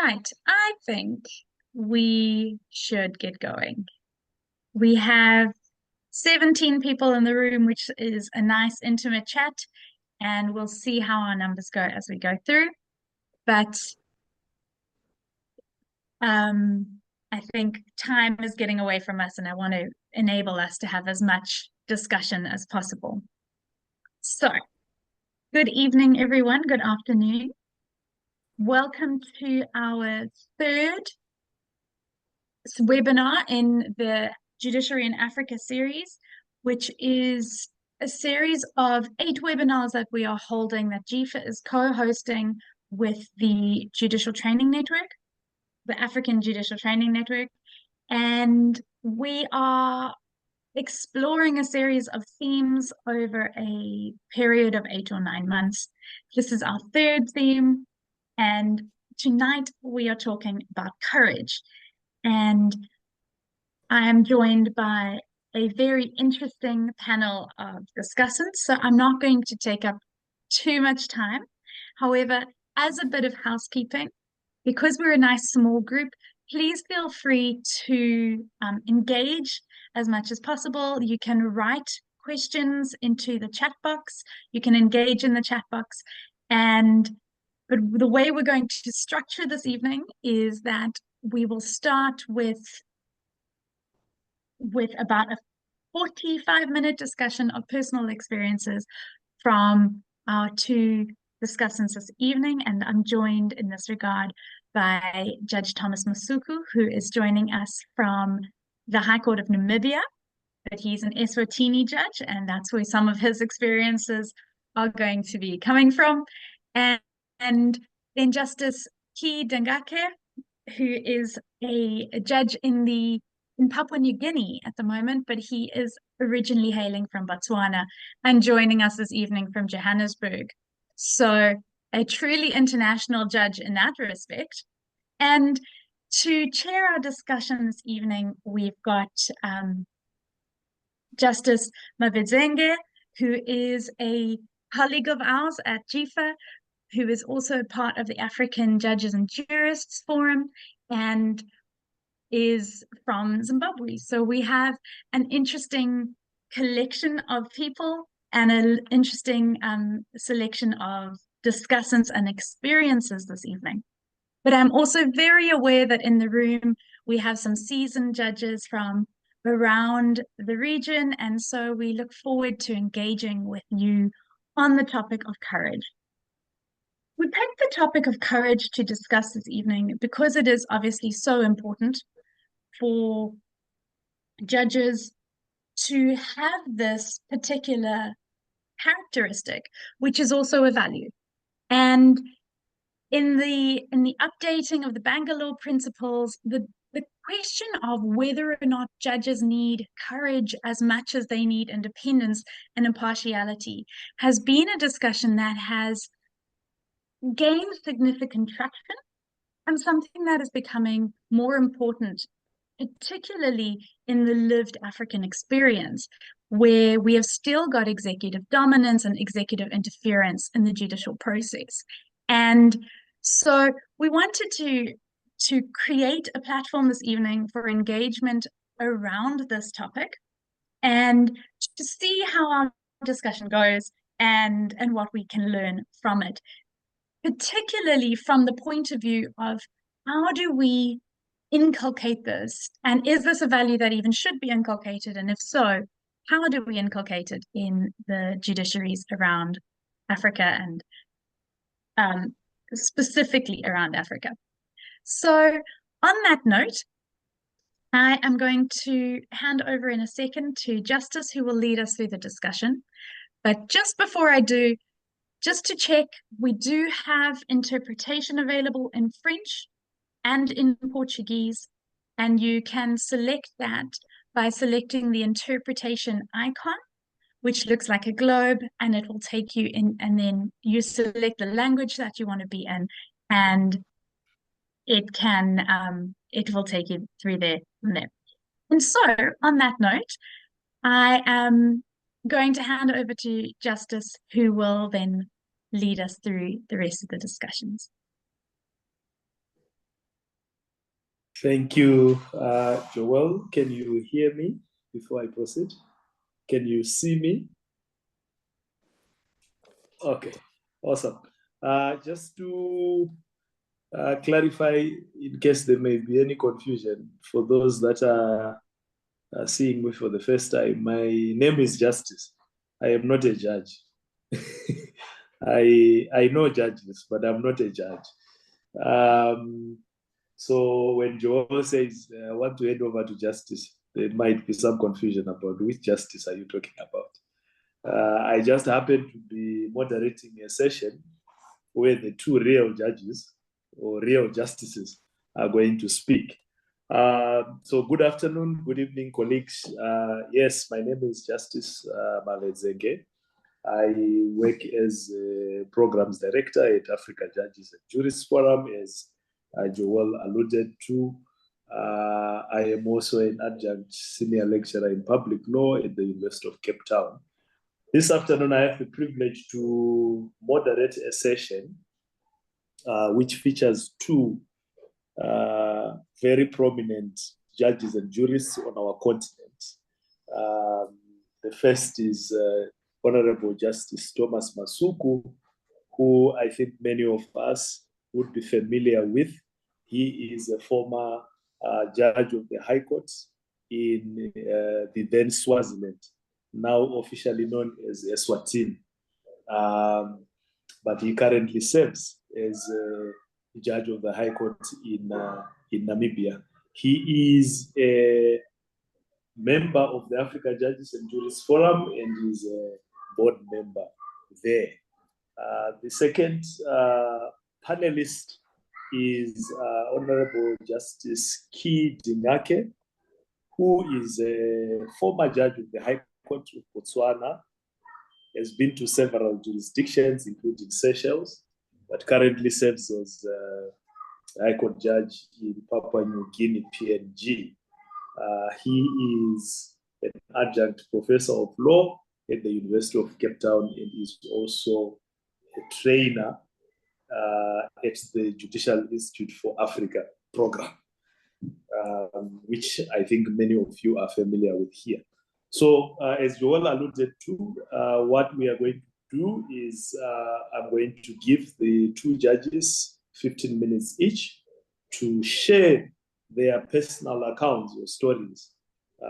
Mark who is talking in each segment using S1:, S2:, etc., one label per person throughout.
S1: Right, I think we should get going. We have 17 people in the room, which is a nice intimate chat, and we'll see how our numbers go as we go through. But I think time is getting away from us, and I want to enable us to have as much discussion as possible. So, good evening, everyone. Good afternoon. Welcome to our third webinar in the Judiciary in Africa series, which is a series of 8 webinars that we are holding that JIFA is co-hosting with the Judicial Training Network, the African Judicial Training Network, and we are exploring a series of themes over a period of 8 or 9 months. This is our third theme, and tonight we are talking about courage. And I am joined by a very interesting panel of discussants, so I'm not going to take up too much time. However, as a bit of housekeeping, because we're a nice small group, please feel free to engage as much as possible. You can write questions into the chat box. You can engage in the chat box. But the way we're going to structure this evening is that we will start with about a 45-minute discussion of personal experiences from our 2 discussants this evening. And I'm joined in this regard by Judge Thomas Masuku, who is joining us from the High Court of Namibia, but he's an Eswatini judge, and that's where some of his experiences are going to be coming from. And then Justice Dingake, who is a judge in Papua New Guinea at the moment, but he is originally hailing from Botswana and joining us this evening from Johannesburg. So a truly international judge in that respect. And to chair our discussion this evening, we've got Justice Mavedzenge, who is a colleague of ours at JIFA, who is also part of the African Judges and Jurists Forum and is from Zimbabwe. So we have an interesting collection of people and an interesting selection of discussants and experiences this evening. But I'm also very aware that in the room we have some seasoned judges from around the region, and so we look forward to engaging with you on the topic of courage. We picked the topic of courage to discuss this evening because it is obviously so important for judges to have this particular characteristic, which is also a value. And in the updating of the Bangalore principles, the question of whether or not judges need courage as much as they need independence and impartiality has been a discussion that has gained significant traction and something that is becoming more important particularly in the lived African experience, where we have still got executive dominance and executive interference in the judicial process. And so we wanted to create a platform this evening for engagement around this topic and to see how our discussion goes and what we can learn from it, particularly from the point of view of how do we inculcate this, and is this a value that even should be inculcated, and if so, how do we inculcate it in the judiciaries around Africa and specifically around Africa. So on that note, I am going to hand over in a second to Justice, who will lead us through the discussion. But just before I do, just to check, we do have interpretation available in French and in Portuguese, and you can select that by selecting the interpretation icon, which looks like a globe, and it will take you in, and then you select the language that you want to be in, and it will take you through there from there. And so, on that note, I am going to hand over to Justice, who will then lead us through the rest of the discussions.
S2: Thank you, Joel. Can you hear me before I proceed? Can you see me? Okay, awesome. Just to clarify, in case there may be any confusion, for those that are seeing me for the first time, my name is Justice. I am not a judge. I know judges, but I'm not a judge. So when Joel says, I want to hand over to Justice, there might be some confusion about which justice are you talking about. I just happen to be moderating a session where the two real judges or real justices are going to speak. So good afternoon, good evening, colleagues. Yes, my name is Justice Mavedzenge. I work as a programs director at African Judicial Training Network, as Joel alluded to. I am also an adjunct senior lecturer in public law at the University of Cape Town. This afternoon, I have the privilege to moderate a session which features two very prominent judges and jurists on our continent. The first is Honorable Justice Thomas Masuku, who I think many of us would be familiar with. He is a former judge of the High Court in the then Swaziland, now officially known as Eswatini. But he currently serves as judge of the High Court in Namibia. He is a member of the African Judges and Jurists Forum and is a board member there. The second panelist is Honorable Justice Dingake, who is a former judge of the High Court of Botswana, has been to several jurisdictions, including Seychelles, but currently serves as High Court judge in Papua New Guinea, PNG. He is an adjunct professor of law at the University of Cape Town and is also a trainer at the Judicial Institute for Africa program, which I think many of you are familiar with here. So as Joel alluded to, what we are going to do is I'm going to give the two judges 15 minutes each to share their personal accounts or stories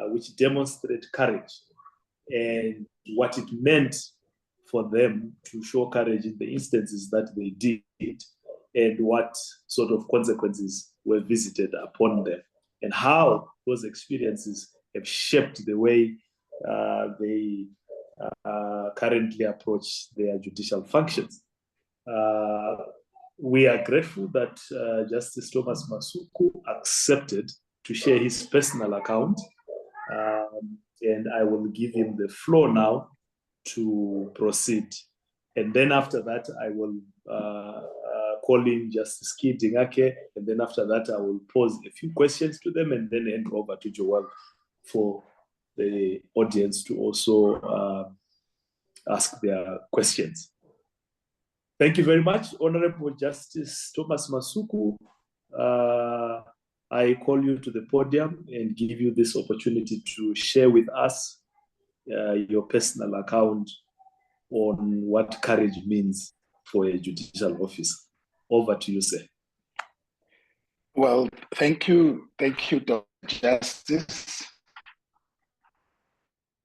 S2: which demonstrate courage and what it meant for them to show courage in the instances that they did, and what sort of consequences were visited upon them, and how those experiences have shaped the way they currently approach their judicial functions. We are grateful that Justice Thomas Masuku accepted to share his personal account, and I will give him the floor now to proceed. And then after that, I will calling Justice Dingake, and then after that I will pose a few questions to them and then hand over to Joel for the audience to also ask their questions. Thank you very much, Honorable Justice Thomas Masuku. I call you to the podium and give you this opportunity to share with us your personal account on what courage means for a judicial officer. Over to you, sir.
S3: Well, thank you, Dr. Justice,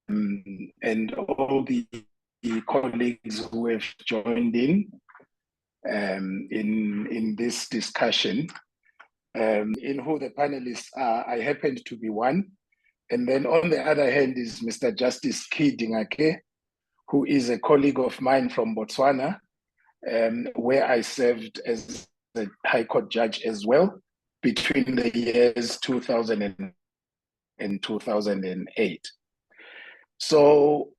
S3: and all the colleagues who have joined in this discussion. In who the panelists are, I happen to be one. And then on the other hand is Mr. Justice Dingake, who is a colleague of mine from Botswana, where I served as a High Court judge as well between the years 2000 and 2008. So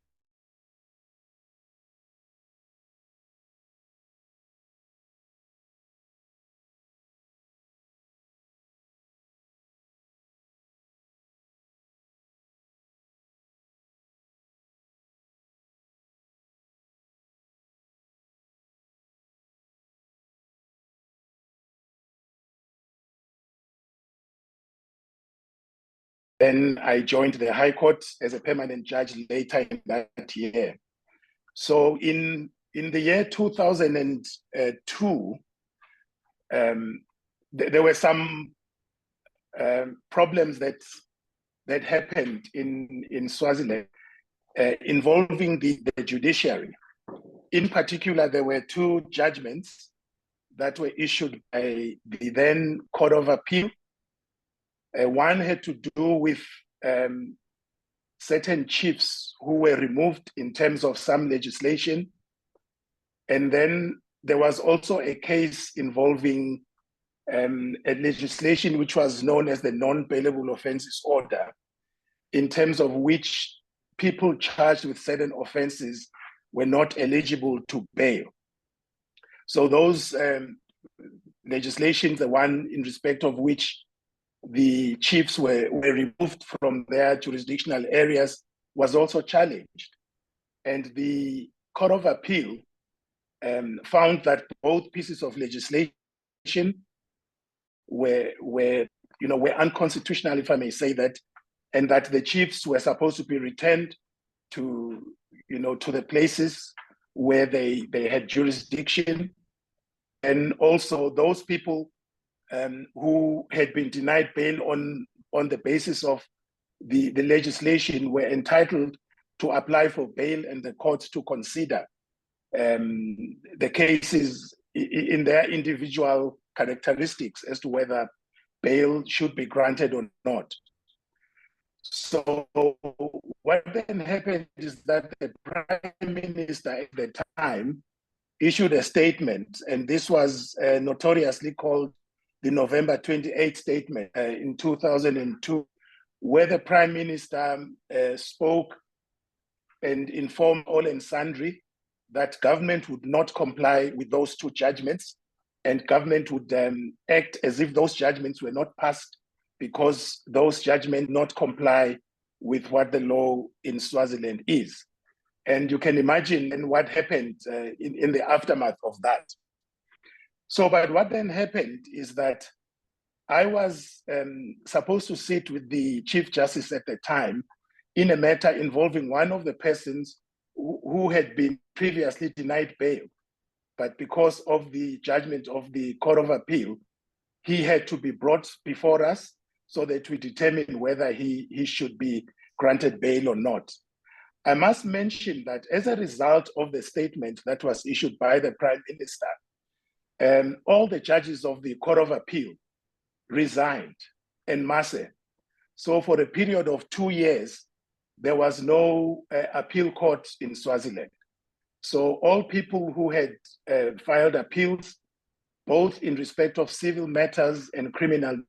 S3: then I joined the High Court as a permanent judge later in that year. So in the year 2002, there were some problems that happened in Swaziland involving the judiciary. In particular, there were two judgments that were issued by the then Court of Appeal. One had to do with certain chiefs who were removed in terms of some legislation. And then there was also a case involving a legislation which was known as the Non-Bailable Offences Order, in terms of which people charged with certain offences were not eligible to bail. So those legislations, the one in respect of which the chiefs were removed from their jurisdictional areas, was also challenged. And the Court of Appeal found that both pieces of legislation were unconstitutional, if I may say that, and that the chiefs were supposed to be returned to the places where they had jurisdiction. And also those people who had been denied bail on the basis of the legislation were entitled to apply for bail and the courts to consider the cases in their individual characteristics as to whether bail should be granted or not. So what then happened is that the Prime Minister at the time issued a statement, and this was notoriously called the November 28 statement in 2002, where the Prime Minister spoke and informed all and sundry that government would not comply with those two judgments, and government would act as if those judgments were not passed, because those judgments not comply with what the law in Swaziland is. And you can imagine what happened in the aftermath of that. So, but what then happened is that I was supposed to sit with the Chief Justice at the time in a matter involving one of the persons who had been previously denied bail. But because of the judgment of the Court of Appeal, he had to be brought before us so that we determine whether he should be granted bail or not. I must mention that as a result of the statement that was issued by the Prime Minister, all the judges of the Court of Appeal resigned en masse. So for a period of 2 years, there was no appeal court in Swaziland. So all people who had filed appeals, both in respect of civil matters and criminal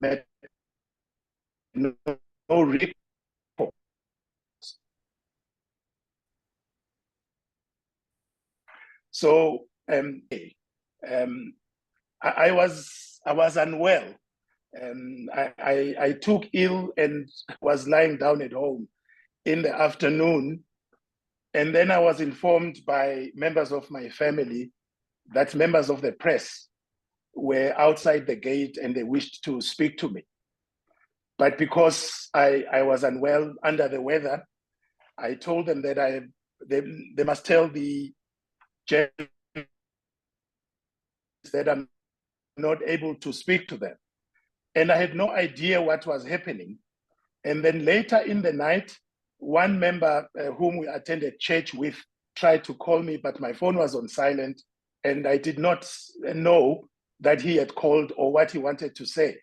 S3: matters, no recourse. So I was unwell. I took ill and was lying down at home in the afternoon. And then I was informed by members of my family that members of the press were outside the gate and they wished to speak to me. But because I was unwell, under the weather, I told them that they must tell the journalists that I'm not able to speak to them. And I had no idea what was happening. And then later in the night, one member whom we attended church with tried to call me, but my phone was on silent, and I did not know that he had called or what he wanted to say.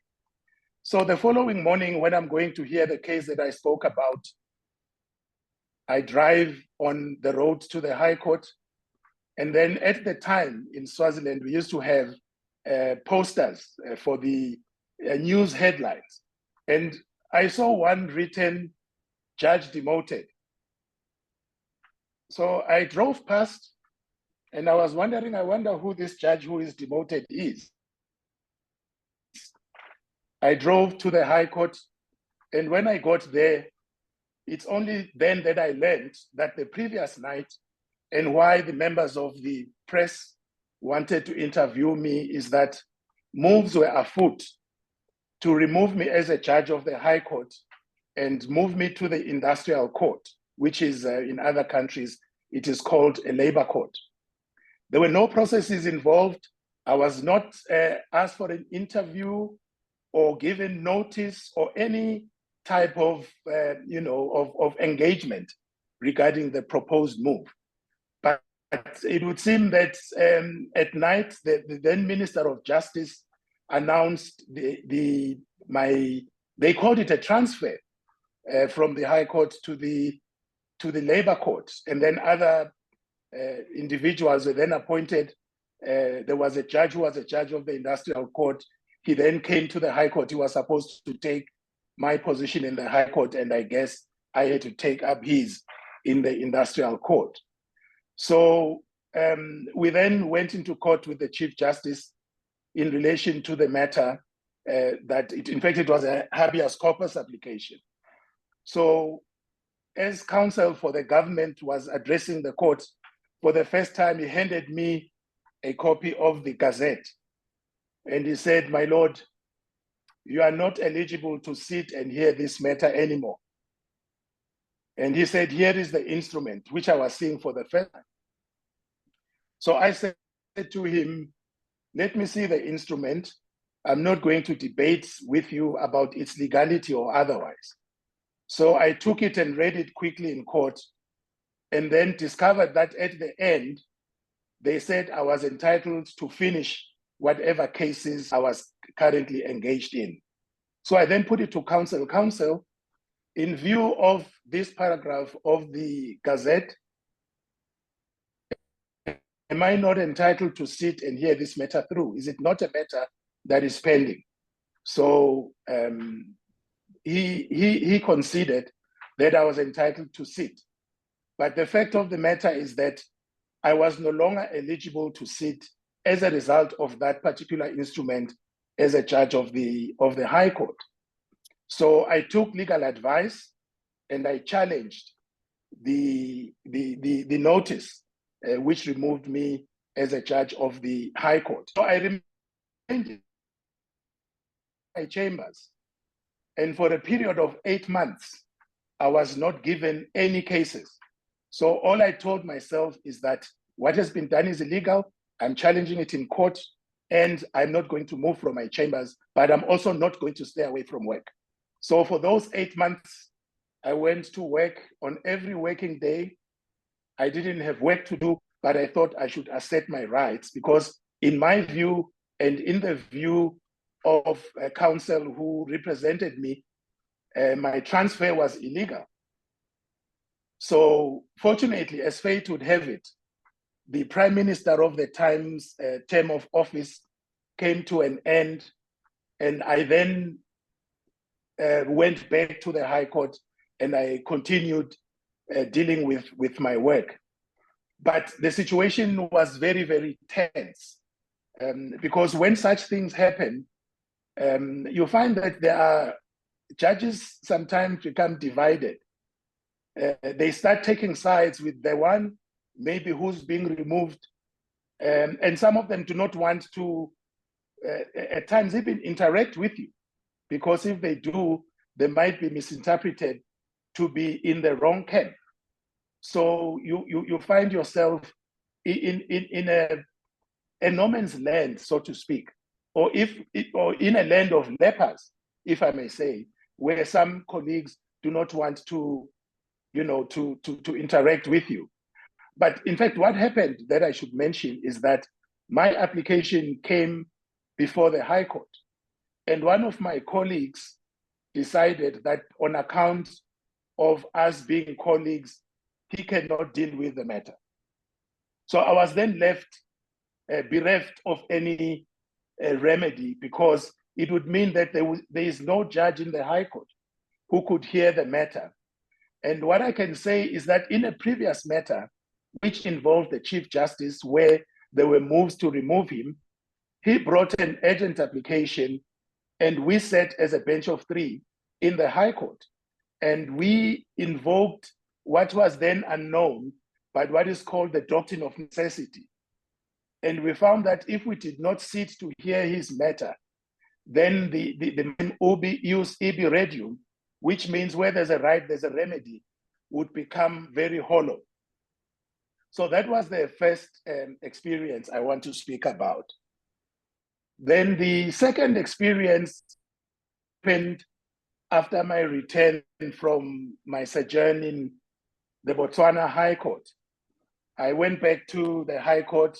S3: So the following morning, when I'm going to hear the case that I spoke about, I drive on the road to the High Court. And then at the time in Swaziland, we used to have posters for the news headlines. And I saw one written, "Judge demoted." So I drove past and I was wondering, I wonder who this judge who is demoted is. I drove to the High Court, and when I got there, it's only then that I learned that the previous night, and why the members of the press wanted to interview me, is that moves were afoot to remove me as a judge of the High Court and move me to the industrial court, which is in other countries, it is called a labor court. There were no processes involved. I was not asked for an interview or given notice or any type of, of engagement regarding the proposed move. But it would seem that at night, the then Minister of Justice announced they called it a transfer from the High Court to the Labor Court, and then other individuals were then appointed. There was a judge who was a judge of the Industrial Court. He then came to the High Court. He was supposed to take my position in the High Court, and I guess I had to take up his in the Industrial Court. So we then went into court with the Chief Justice in relation to the matter that, in fact, it was a habeas corpus application. So as counsel for the government was addressing the court, for the first time, he handed me a copy of the Gazette. And he said, "My lord, you are not eligible to sit and hear this matter anymore." And he said, "Here is the instrument," which I was seeing for the first time. So I said to him, "Let me see the instrument. I'm not going to debate with you about its legality or otherwise." So I took it and read it quickly in court, and then discovered that at the end, they said I was entitled to finish whatever cases I was currently engaged in. So I then put it to counsel. Counsel, in view of this paragraph of the Gazette, am I not entitled to sit and hear this matter through? Is it not a matter that is pending? So he considered that I was entitled to sit. But the fact of the matter is that I was no longer eligible to sit as a result of that particular instrument as a judge of the High Court. So I took legal advice and I challenged the notice which removed me as a judge of the High Court. So I remained in my chambers, and for a period of 8 months, I was not given any cases. So all I told myself is that what has been done is illegal. I'm challenging it in court, and I'm not going to move from my chambers, but I'm also not going to stay away from work. So for those 8 months, I went to work on every working day. I didn't have work to do, but I thought I should assert my rights, because in my view and in the view of counsel who represented me, my transfer was illegal. So fortunately, as fate would have it, the Prime Minister of the time's term of office came to an end, and I then went back to the High Court and I continued dealing with my work. But the situation was very, very tense. Because when such things happen, you find that there are judges sometimes become divided. They start taking sides with the one maybe who's being removed, and some of them do not want to at times even interact with you, because if they do, they might be misinterpreted to be in the wrong camp. So you find yourself in a no man's land, so to speak, or in a land of lepers, if I may say, where some colleagues do not want to, to interact with you. But in fact, what happened that I should mention is that my application came before the High Court, and one of my colleagues decided that on account of us being colleagues, he cannot deal with the matter. So I was then left bereft of any remedy, because it would mean that there is no judge in the High Court who could hear the matter. And what I can say is that in a previous matter, which involved the Chief Justice, where there were moves to remove him, he brought an urgent application, and we sat as a bench of three in the High Court. And we invoked what was then unknown, but what is called the doctrine of necessity. And we found that if we did not sit to hear his matter, then the ubi ius ibi redium, which means where there's a right, there's a remedy, would become very hollow. So that was the first experience I want to speak about. Then the second experience happened after my return from my sojourn in the Botswana High Court. I went back to the High Court,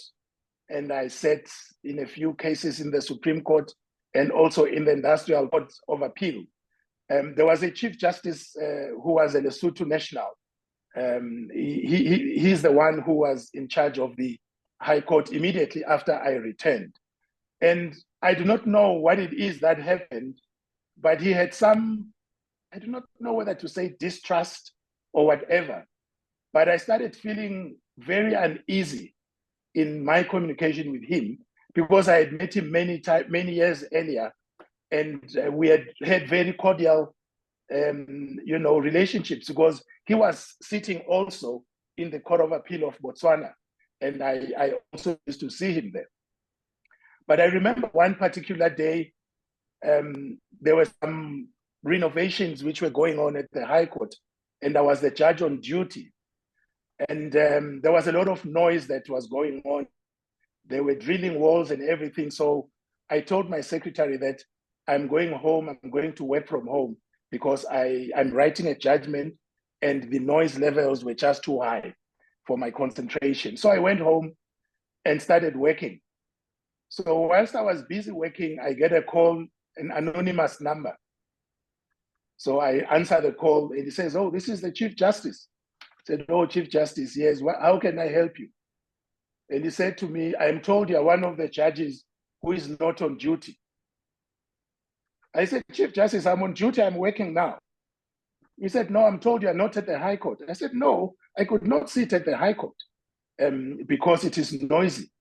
S3: and I sat in a few cases in the Supreme Court and also in the Industrial Court of Appeal. There was a Chief Justice who was a Lesotho national. He's the one who was in charge of the High Court immediately after I returned. And I do not know what it is that happened, but he had some, I do not know whether to say distrust or whatever, but I started feeling very uneasy in my communication with him, because I had met him many years earlier, and we had had very cordial relationships, because he was sitting also in the Court of Appeal of Botswana, and I also used to see him there. But I remember one particular day, there were some renovations which were going on at the High Court, and I was the judge on duty. And there was a lot of noise that was going on. They were drilling walls and everything. So I told my secretary that I'm going home, I'm going to work from home, because I'm writing a judgment and the noise levels were just too high for my concentration. So I went home and started working. So whilst I was busy working, I get a call, an anonymous number. So I answer the call, and he says, "Oh, this is the Chief Justice." I said, "Oh, Chief Justice, yes, how can I help you?" And he said to me, "I'm told you're one of the judges who is not on duty." I said, "Chief Justice, I'm on duty, I'm working now." He said, "No, I'm told you're not at the High Court." I said, "No, I could not sit at the High Court because it is noisy."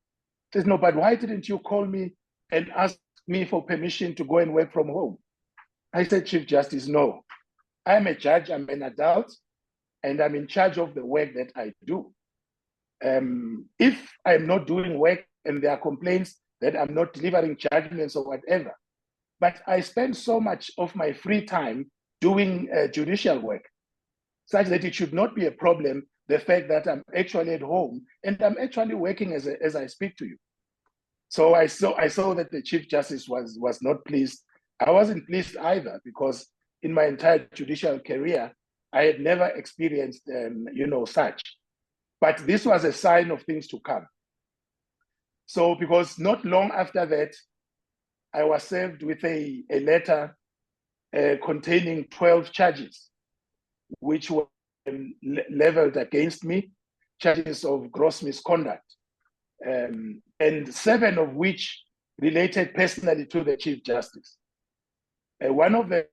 S3: He says, "No, but why didn't you call me and ask me for permission to go and work from home?" I said, "Chief Justice, no. I'm a judge, I'm an adult, and I'm in charge of the work that I do. If I'm not doing work and there are complaints that I'm not delivering judgments or whatever, but I spend so much of my free time doing judicial work, such that it should not be a problem, the fact that I'm actually at home and I'm actually working as I speak to you." So I saw that the Chief Justice was not pleased. I wasn't pleased either, because in my entire judicial career, I had never experienced such. But this was a sign of things to come. So because not long after that, I was served with a letter containing 12 charges, which were leveled against me, charges of gross misconduct, and 7 of which related personally to the Chief Justice. One of the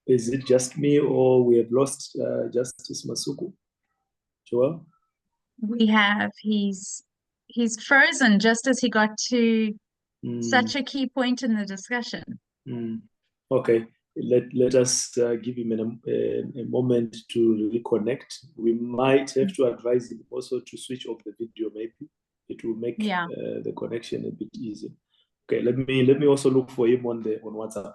S2: Is it just me, or we have lost Justice Masuku? Joel?
S1: We have. He's frozen just as he got to such a key point in the discussion.
S2: Okay, let us give him a moment to reconnect. We might have to advise him also to switch off the video. Maybe it will make the connection a bit easier. Okay, let me also look for him on WhatsApp.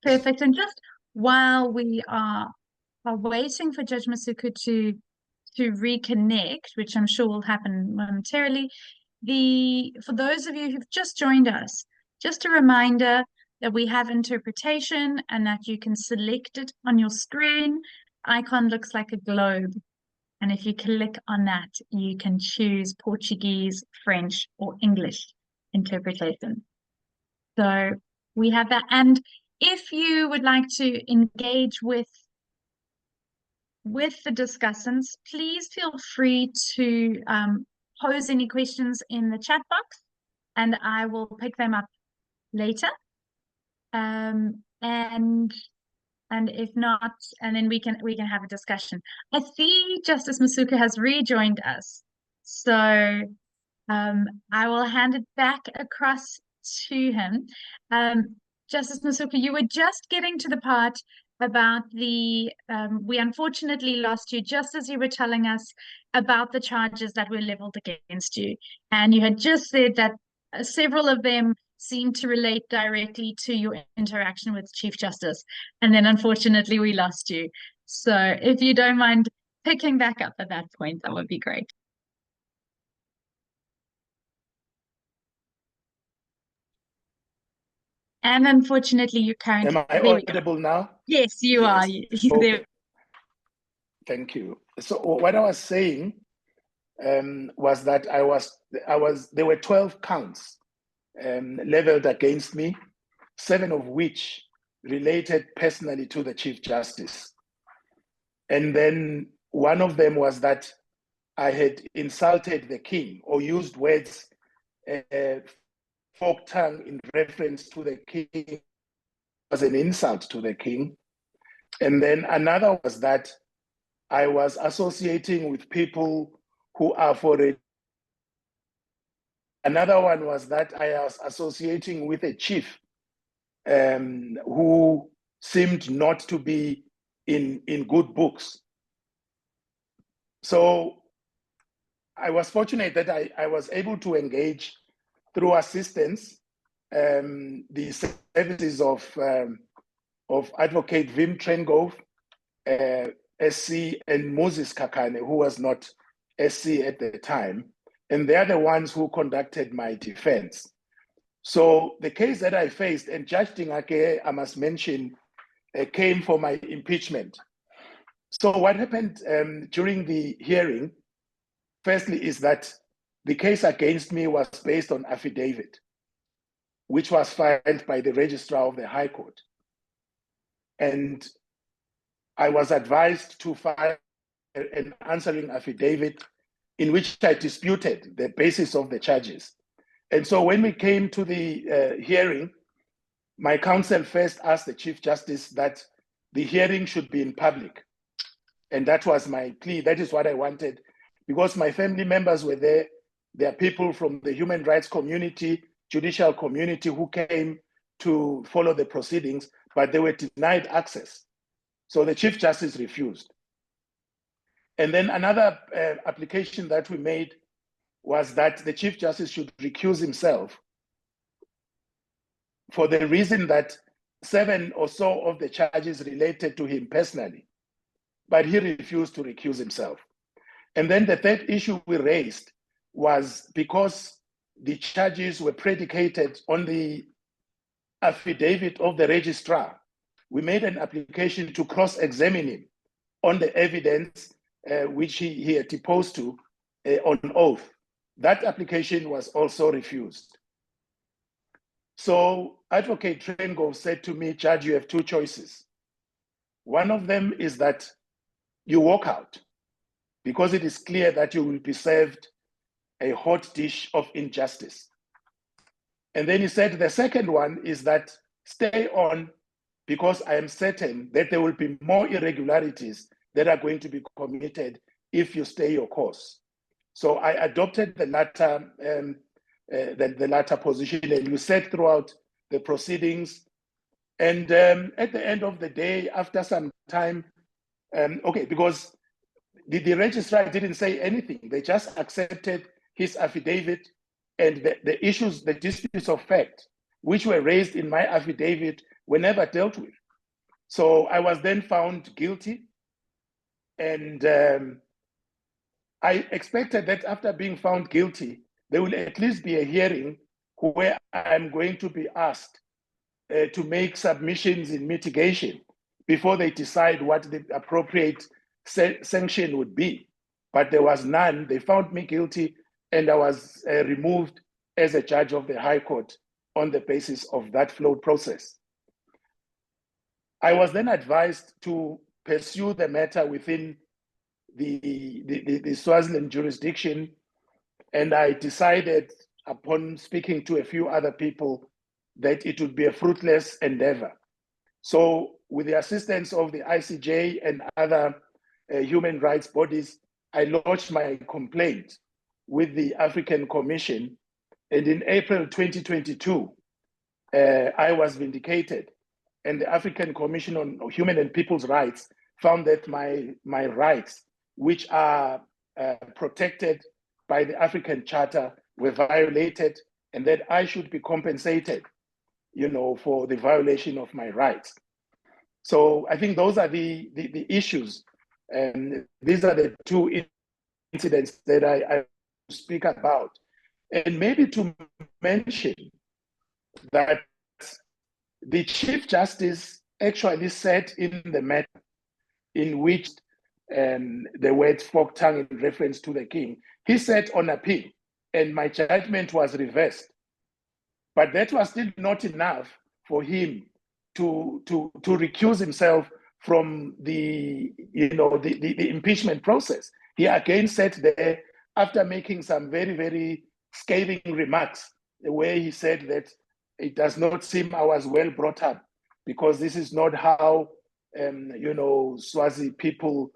S1: Perfect. And just while we are waiting for Judge Masuku to reconnect, which I'm sure will happen momentarily, for those of you who've just joined us, just a reminder that we have interpretation and that you can select it on your screen. Icon looks like a globe. And if you click on that, you can choose Portuguese, French, or English interpretation. So we have that. And if you would like to engage with the discussants, please feel free to pose any questions in the chat box, and I will pick them up later. And if not, and then we can have a discussion. I see Justice Masuku has rejoined us, so I will hand it back across to him. Justice Masuku, you were just getting to the part about we unfortunately lost you just as you were telling us about the charges that were leveled against you, and you had just said that several of them seem to relate directly to your interaction with Chief Justice, and then unfortunately we lost you. So if you don't mind picking back up at that point, that would be great. And unfortunately you currently...
S3: Am I audible now?
S1: Yes, you are.
S3: Okay. Thank you. So what I was saying was that there were 12 counts leveled against me, 7 of which related personally to the Chief Justice. And then one of them was that I had insulted the king or used words, folk tongue in reference to the king as an insult to the king. And then another was that I was associating with people who are for it. Another one was that I was associating with a chief who seemed not to be in good books. So I was fortunate that I was able to engage through assistance the services of Advocate Wim Trengove, SC, and Moses Kakane, who was not SC at the time. And they are the ones who conducted my defense. So the case that I faced, and Judge Dingake, I must mention, came for my impeachment. So what happened during the hearing, firstly, is that the case against me was based on affidavit, which was filed by the registrar of the High Court. And I was advised to file an answering affidavit in which I disputed the basis of the charges. And so when we came to the hearing, my counsel first asked the Chief Justice that the hearing should be in public. And that was my plea. That is what I wanted, because my family members were there. There are people from the human rights community, judicial community, who came to follow the proceedings, but they were denied access. So the Chief Justice refused. And then another application that we made was that the Chief Justice should recuse himself for the reason that 7 or so of the charges related to him personally, but he refused to recuse himself. And then the third issue we raised was because the charges were predicated on the affidavit of the registrar, we made an application to cross-examine him on the evidence which he had deposed to on oath. That application was also refused. So Advocate Trengove said to me, Judge, you have 2 choices. One of them is that you walk out, because it is clear that you will be served a hot dish of injustice. And then he said, the second one is that stay on, because I am certain that there will be more irregularities that are going to be committed if you stay your course. So I adopted the latter position, and we sat throughout the proceedings. And at the end of the day, after some time, because the registrar didn't say anything, they just accepted his affidavit, and the issues, the disputes of fact, which were raised in my affidavit, were never dealt with. So I was then found guilty, and I expected that after being found guilty, there will at least be a hearing where I'm going to be asked to make submissions in mitigation before they decide what the appropriate sanction would be. But there was none. They found me guilty, and I was removed as a judge of the High Court on the basis of that flawed process. I was then advised to pursue the matter within the Swaziland jurisdiction, and I decided, upon speaking to a few other people, that it would be a fruitless endeavor. So with the assistance of the ICJ and other human rights bodies, I lodged my complaint with the African Commission, and in April 2022, I was vindicated, and the African Commission on Human and People's Rights found that my rights, which are protected by the African Charter, were violated, and that I should be compensated, for the violation of my rights. So I think those are the issues, and these are the two incidents that I speak about. And maybe to mention that the Chief Justice actually said in the matter in which the word fork tongue in reference to the king, he said on appeal, and my judgment was reversed. But that was still not enough for him to recuse himself from the impeachment process. He again said there, after making some very, very scathing remarks, where he said that it does not seem I was well brought up, because this is not how Swazi people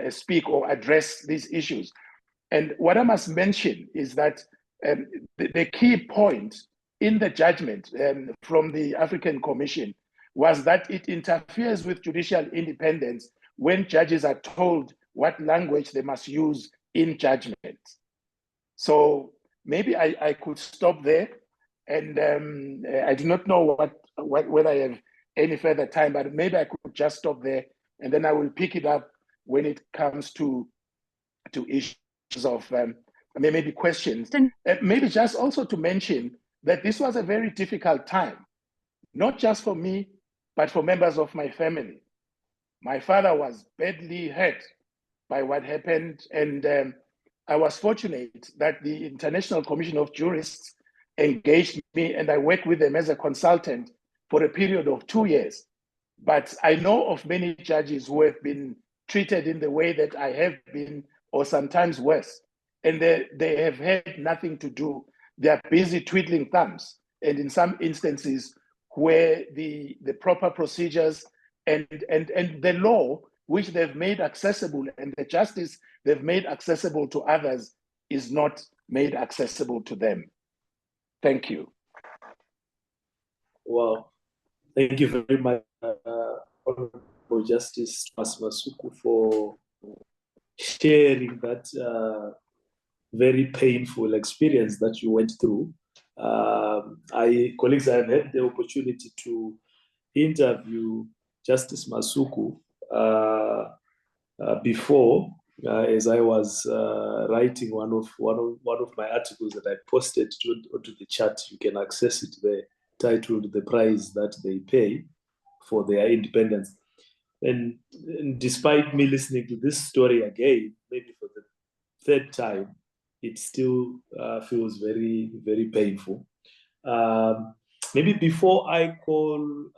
S3: speak or address these issues. And what I must mention is that the key point in the judgment from the African Commission was that it interferes with judicial independence when judges are told what language they must use in judgment. So maybe I could stop there, and I do not know whether I have any further time, but maybe I could just stop there, and then I will pick it up when it comes to issues of maybe questions. Maybe just also to mention that this was a very difficult time, not just for me, but for members of my family. My father was badly hurt by what happened, and I was fortunate that the International Commission of Jurists engaged me, and I worked with them as a consultant for a period of 2 years. But I know of many judges who have been treated in the way that I have been, or sometimes worse, and they have had nothing to do. They are busy twiddling thumbs, and in some instances where the proper procedures and the law which they've made accessible and the justice they've made accessible to others is not made accessible to them. Thank you.
S2: Well, thank you very much, Honorable Justice Masuku, for sharing that very painful experience that you went through. Colleagues, I have had the opportunity to interview Justice Masuku before, as I was writing one of my articles that I posted onto the chat. You can access it there, titled "The Price That They Pay for Their Independence." And despite me listening to this story again, maybe for the third time, it still feels very, very painful. Maybe before I call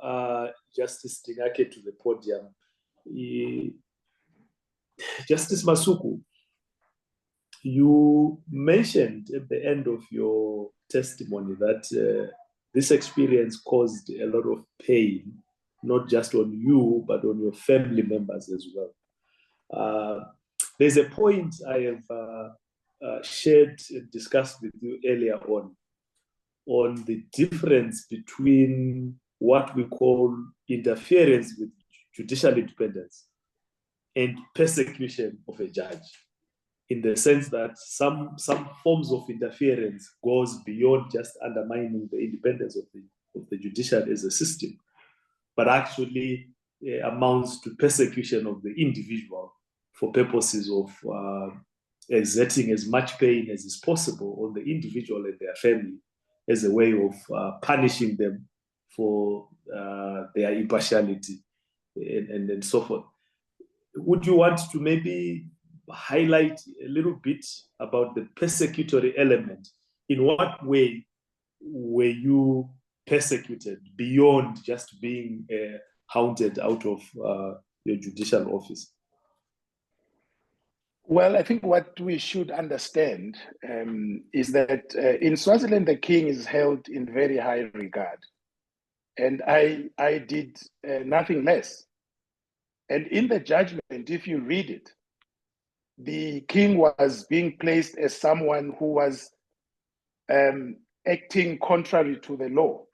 S2: Justice Dingake to the podium, Justice Masuku, You mentioned at the end of your testimony that this experience caused a lot of pain, not just on you, but on your family members as well. There's a point I have shared and discussed with you earlier on the difference between what we call interference with judicial independence and persecution of a judge, in the sense that some forms of interference goes beyond just undermining the independence of the judiciary as a system, but actually amounts to persecution of the individual for purposes of exerting as much pain as is possible on the individual and their family as a way of punishing them for their impartiality and so forth. Would you want to maybe highlight a little bit about the persecutory element? In what way were you persecuted beyond just being hounded out of your judicial office?
S3: Well, I think what we should understand is that in Swaziland, the king is held in very high regard. And I did nothing less. And in the judgment, if you read it, the king was being placed as someone who was acting contrary to the law.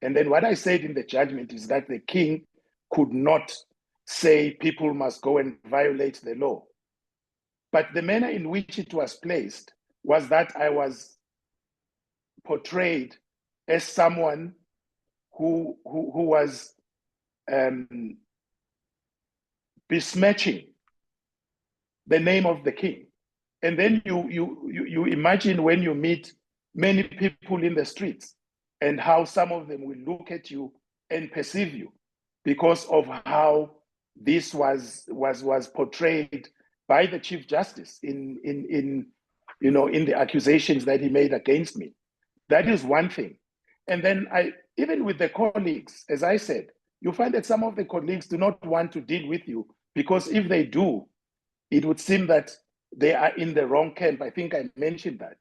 S3: And then what I said in the judgment is that the king could not say people must go and violate the law. But the manner in which it was placed was that I was portrayed as someone who was besmirching the name of the king. And then you imagine when you meet many people in the streets and how some of them will look at you and perceive you because of how this was portrayed by the Chief Justice in the accusations that he made against me. That is one thing. And then even with the colleagues, as I said, you find that some of the colleagues do not want to deal with you because if they do, it would seem that they are in the wrong camp. I think I mentioned that.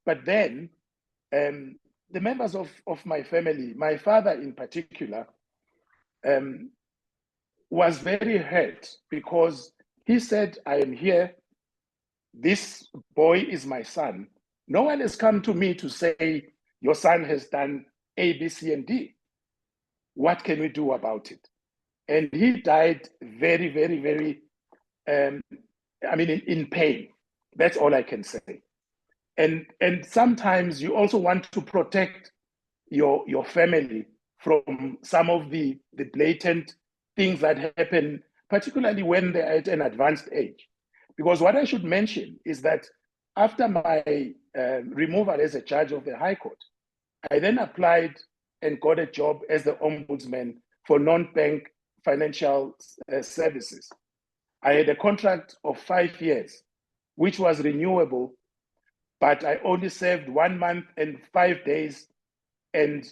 S3: But then the members of my family, my father in particular, was very hurt because he said, I am here. This boy is my son. No one has come to me to say, your son has done A, B, C, and D. What can we do about it? And he died very, very, very, in pain. That's all I can say. And sometimes you also want to protect your family from some of the blatant things that happen, particularly when they're at an advanced age. Because what I should mention is that after my removal as a judge of the High Court, I then applied and got a job as the ombudsman for non-bank financial services. I had a contract of 5 years, which was renewable, but I only served 1 month and 5 days, and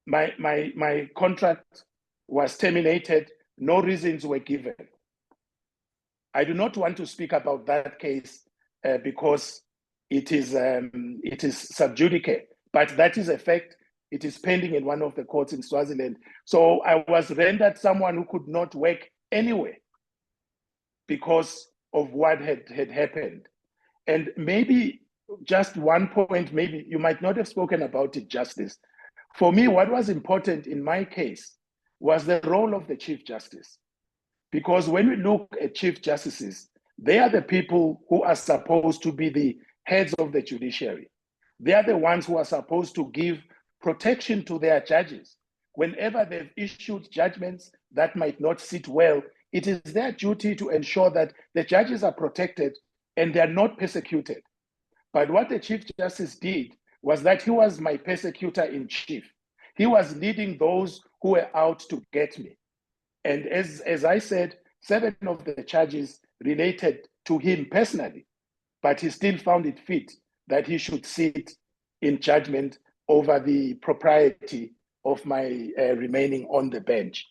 S3: my contract was terminated. No reasons were given. I do not want to speak about that case because it is sub judice, but that is a fact. It is pending in one of the courts in Swaziland. So I was rendered someone who could not work anywhere because of what had happened. And maybe just one point, maybe you might not have spoken about it, Justice. For me, what was important in my case was the role of the Chief Justice. Because when we look at Chief Justices, they are the people who are supposed to be the heads of the judiciary. They are the ones who are supposed to give protection to their judges. Whenever they've issued judgments that might not sit well, it is their duty to ensure that the judges are protected and they are not persecuted. But what the Chief Justice did was that he was my persecutor in chief. He was leading those who were out to get me. And as I said, 7 of the charges related to him personally, but he still found it fit that he should sit in judgment over the propriety of my remaining on the bench.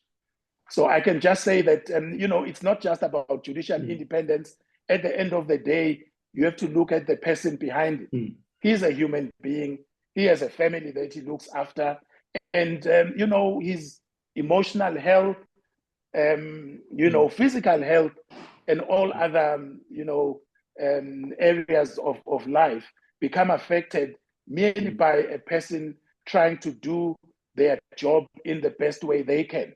S3: So I can just say that, it's not just about judicial independence. At the end of the day, You have to look at the person behind it.
S2: Mm.
S3: He's a human being. He has a family that he looks after. And, you know, his emotional health, you know, physical health, and all other, you know, areas of life become affected merely by a person trying to do their job in the best way they can.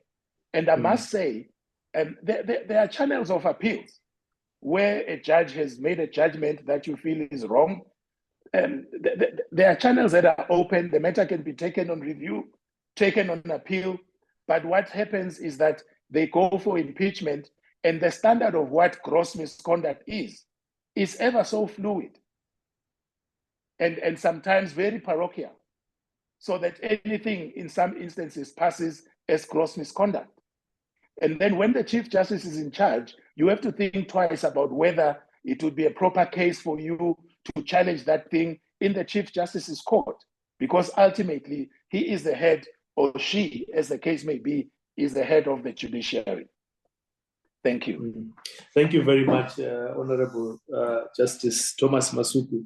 S3: And I must say, there are channels of appeals where a judge has made a judgment that you feel is wrong. There are channels that are open. The matter can be taken on review, taken on appeal. But what happens is that they go for impeachment, and the standard of what gross misconduct is ever so fluid and sometimes very parochial, so that anything in some instances passes as gross misconduct. And then when the Chief Justice is in charge, you have to think twice about whether it would be a proper case for you to challenge that thing in the Chief Justice's court, because ultimately he is the head, or she, as the case may be, is the head of the judiciary. Thank you.
S2: Thank you very much, Honorable Justice Thomas Masuku,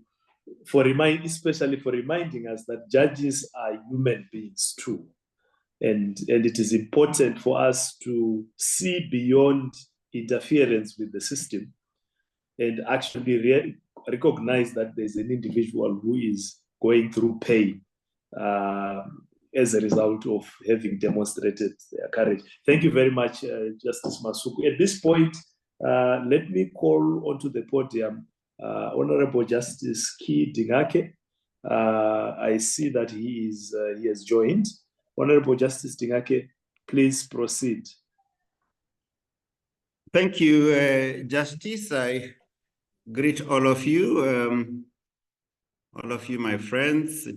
S2: especially for reminding us that judges are human beings too. And it is important for us to see beyond interference with the system and actually recognize that there's an individual who is going through pain as a result of having demonstrated their courage. Thank you very much, Justice Masuku. At this point, let me call onto the podium Honorable Justice Dingake. I see that he has joined. Honorable Justice Dingake, please proceed.
S4: Thank you, Justice. I greet all of you, my friends.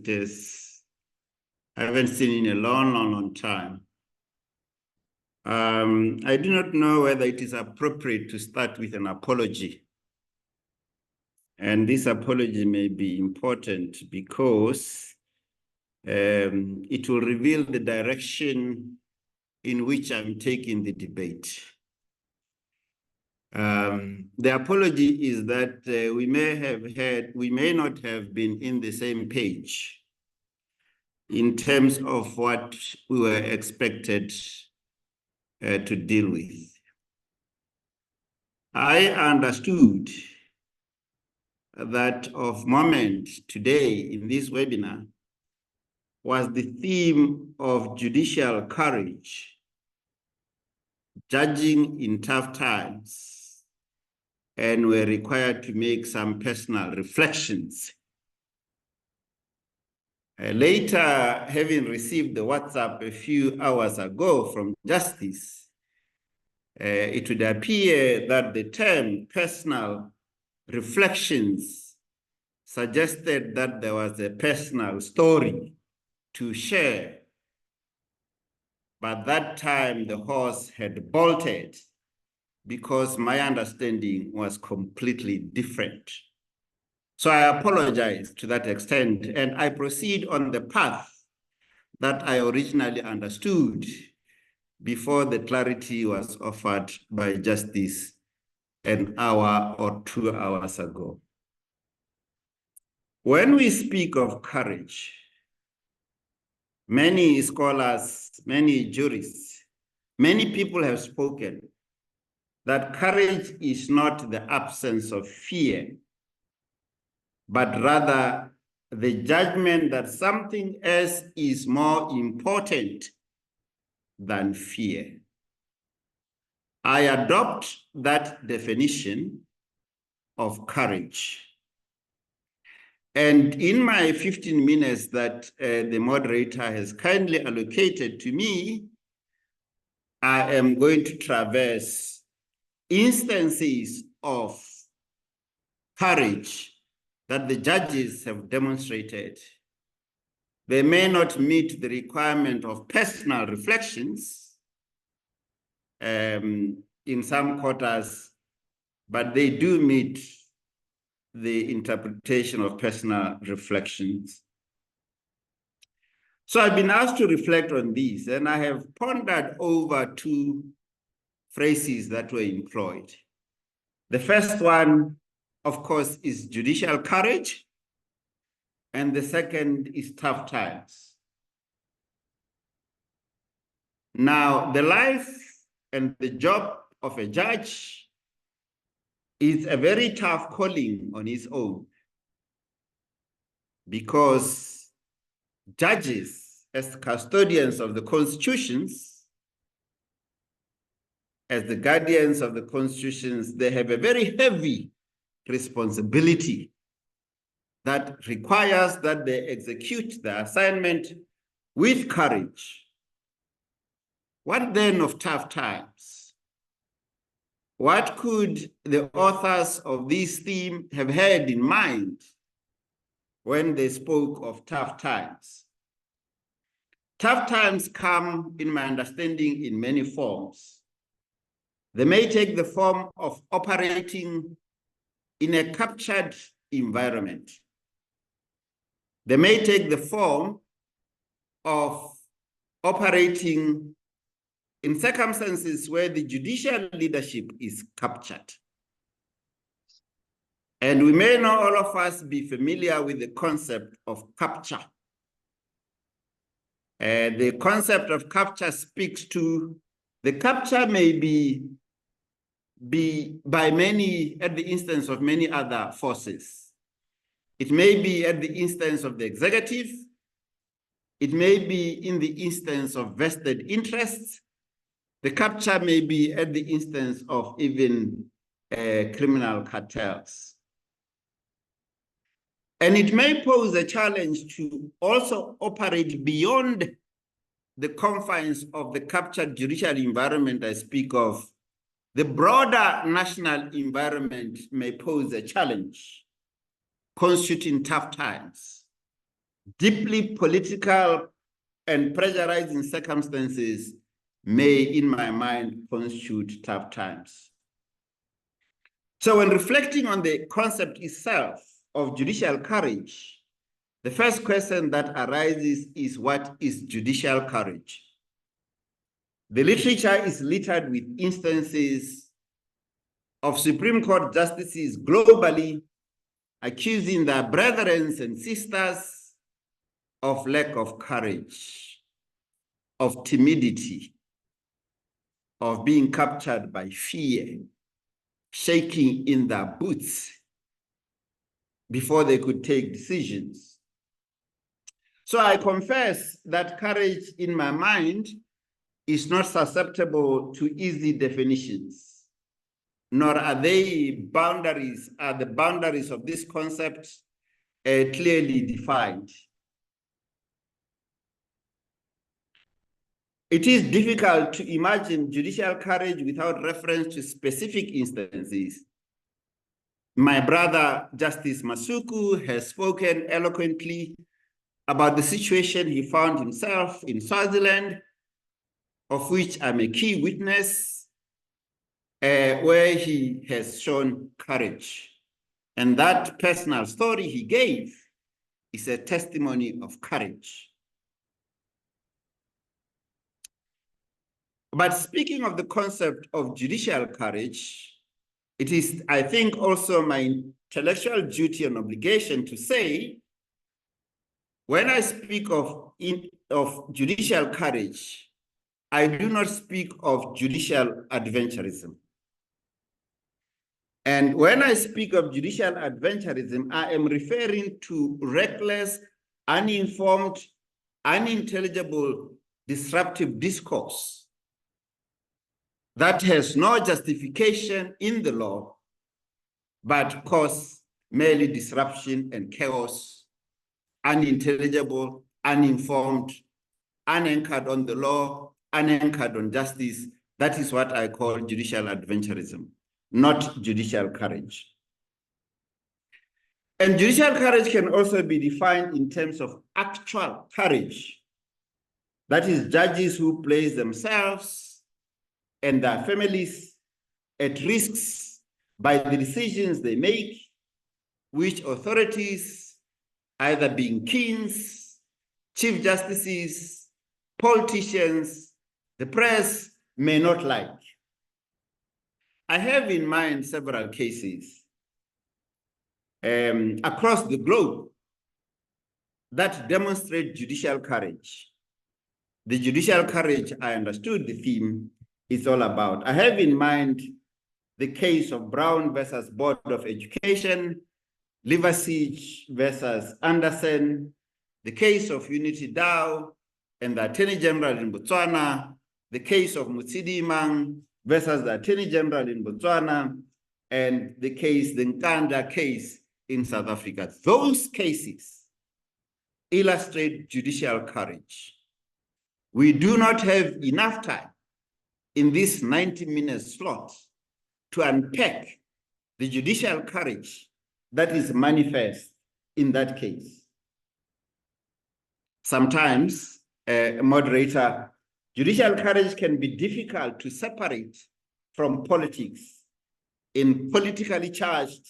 S4: I haven't seen in a long time. I do not know whether it is appropriate to start with an apology. And this apology may be important because it will reveal the direction in which I'm taking the debate. The apology is that we may not have been in the same page in terms of what we were expected to deal with. I understood that of moment today in this webinar was the theme of judicial courage, judging in tough times, and we're required to make some personal reflections. Later, having received the WhatsApp a few hours ago from Justice, it would appear that the term personal reflections suggested that there was a personal story to share. But that time the horse had bolted because my understanding was completely different. So I apologize to that extent, and I proceed on the path that I originally understood before the clarity was offered by Justice an hour or 2 hours ago. When we speak of courage, many scholars, many jurists, many people have spoken that courage is not the absence of fear, but rather the judgment that something else is more important than fear. I adopt that definition of courage. And in my 15 minutes that the moderator has kindly allocated to me, I am going to traverse instances of courage that the judges have demonstrated. They may not meet the requirement of personal reflections in some quarters, but they do meet the interpretation of personal reflections. So I've been asked to reflect on these, and I have pondered over 2 phrases that were employed. The first one, of course, is judicial courage, and the second is tough times. Now, the life and the job of a judge is a very tough calling on its own, because judges, as custodians of the constitutions, as the guardians of the constitutions, they have a very heavy responsibility that requires that they execute the assignment with courage. What then of tough times? What could the authors of this theme have had in mind when they spoke of tough times? Tough times come, in my understanding, in many forms. They may take the form of operating in a captured environment. They may take the form of operating in circumstances where the judicial leadership is captured. And we may not all of us be familiar with the concept of capture. The concept of capture speaks to the capture may be by many at the instance of many other forces. It may be at the instance of the executive. It may be in the instance of vested interests. The capture may be at the instance of even criminal cartels. And it may pose a challenge to also operate beyond the confines of the captured judicial environment I speak of. The broader national environment may pose a challenge, constituting tough times. Deeply political and pressurizing circumstances may, in my mind, constitute tough times. So when reflecting on the concept itself of judicial courage, the first question that arises is, what is judicial courage? The literature is littered with instances of Supreme Court justices globally accusing their brethren and sisters of lack of courage, of timidity, of being captured by fear, shaking in their boots before they could take decisions. So I confess that courage in my mind is not susceptible to easy definitions, nor are the boundaries of this concept clearly defined. It is difficult to imagine judicial courage without reference to specific instances. My brother, Justice Masuku, has spoken eloquently about the situation he found himself in Swaziland, of which I'm a key witness, where he has shown courage. And that personal story he gave is a testimony of courage. But speaking of the concept of judicial courage, it is, I think, also my intellectual duty and obligation to say, when I speak of judicial courage, I do not speak of judicial adventurism. And when I speak of judicial adventurism, I am referring to reckless, uninformed, unintelligible, disruptive discourse that has no justification in the law, but cause merely disruption and chaos, unintelligible, uninformed, unanchored on the law, unanchored on justice. That is what I call judicial adventurism, not judicial courage. And judicial courage can also be defined in terms of actual courage. That is, judges who place themselves and their families at risks by the decisions they make, which authorities, either being kings, chief justices, politicians, the press, may not like. I have in mind several cases. across the globe that demonstrate judicial courage. The judicial courage, I understood the theme is all about. I have in mind the case of Brown versus Board of Education, Liversidge versus Anderson, the case of Unity Dow and the Attorney General in Botswana, the case of Mutsidimang versus the Attorney General in Botswana, and the Nkanda case in South Africa. Those cases illustrate judicial courage. We do not have enough time in this 90-minute slot to unpack the judicial courage that is manifest in that case. Sometimes, moderator, judicial courage can be difficult to separate from politics in politically charged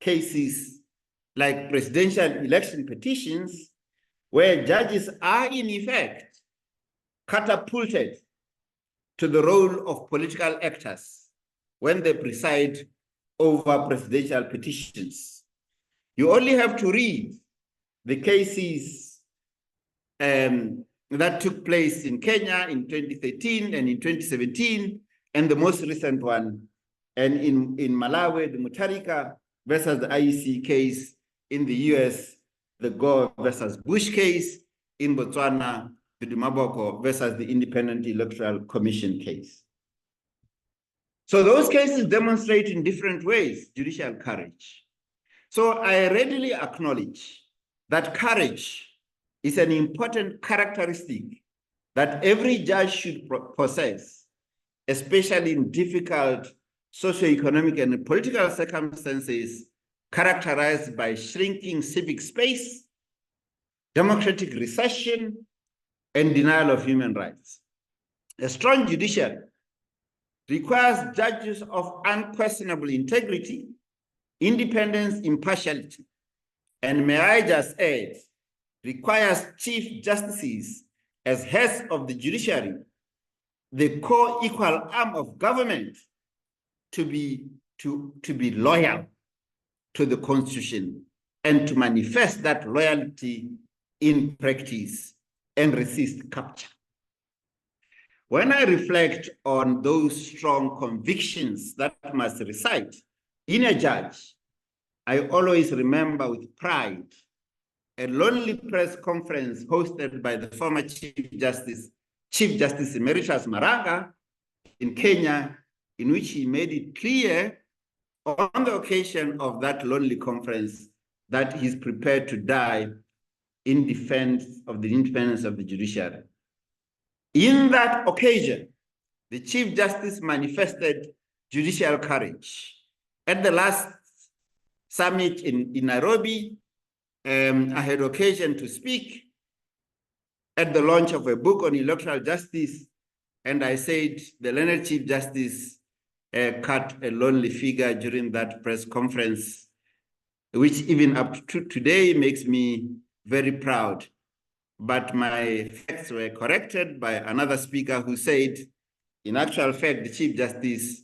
S4: cases like presidential election petitions, where judges are in effect catapulted to the role of political actors when they preside over presidential petitions. You only have to read the cases that took place in Kenya in 2013 and in 2017, and the most recent one, and in Malawi, the Mutharika versus the IEC case, in the US, the Gore versus Bush case, in Botswana, the Dumaboko versus the Independent Electoral Commission case. So those cases demonstrate in different ways judicial courage. So I readily acknowledge that courage is an important characteristic that every judge should possess, especially in difficult socioeconomic and political circumstances characterized by shrinking civic space, democratic recession, and denial of human rights. A strong judiciary requires judges of unquestionable integrity, independence, impartiality, and may I just add, requires chief justices as heads of the judiciary, the co-equal arm of government, to be loyal to the Constitution and to manifest that loyalty in practice and resist capture. When I reflect on those strong convictions that must reside in a judge, I always remember with pride a lonely press conference hosted by the former Chief Justice Emeritus Maraga in Kenya, in which he made it clear on the occasion of that lonely conference that he's prepared to die in defense of the independence of the judiciary. In that occasion, the Chief Justice manifested judicial courage. At the last summit in Nairobi, I had occasion to speak at the launch of a book on electoral justice, and I said the learned Chief Justice cut a lonely figure during that press conference, which even up to today makes me very proud. But my facts were corrected by another speaker who said, in actual fact, the Chief Justice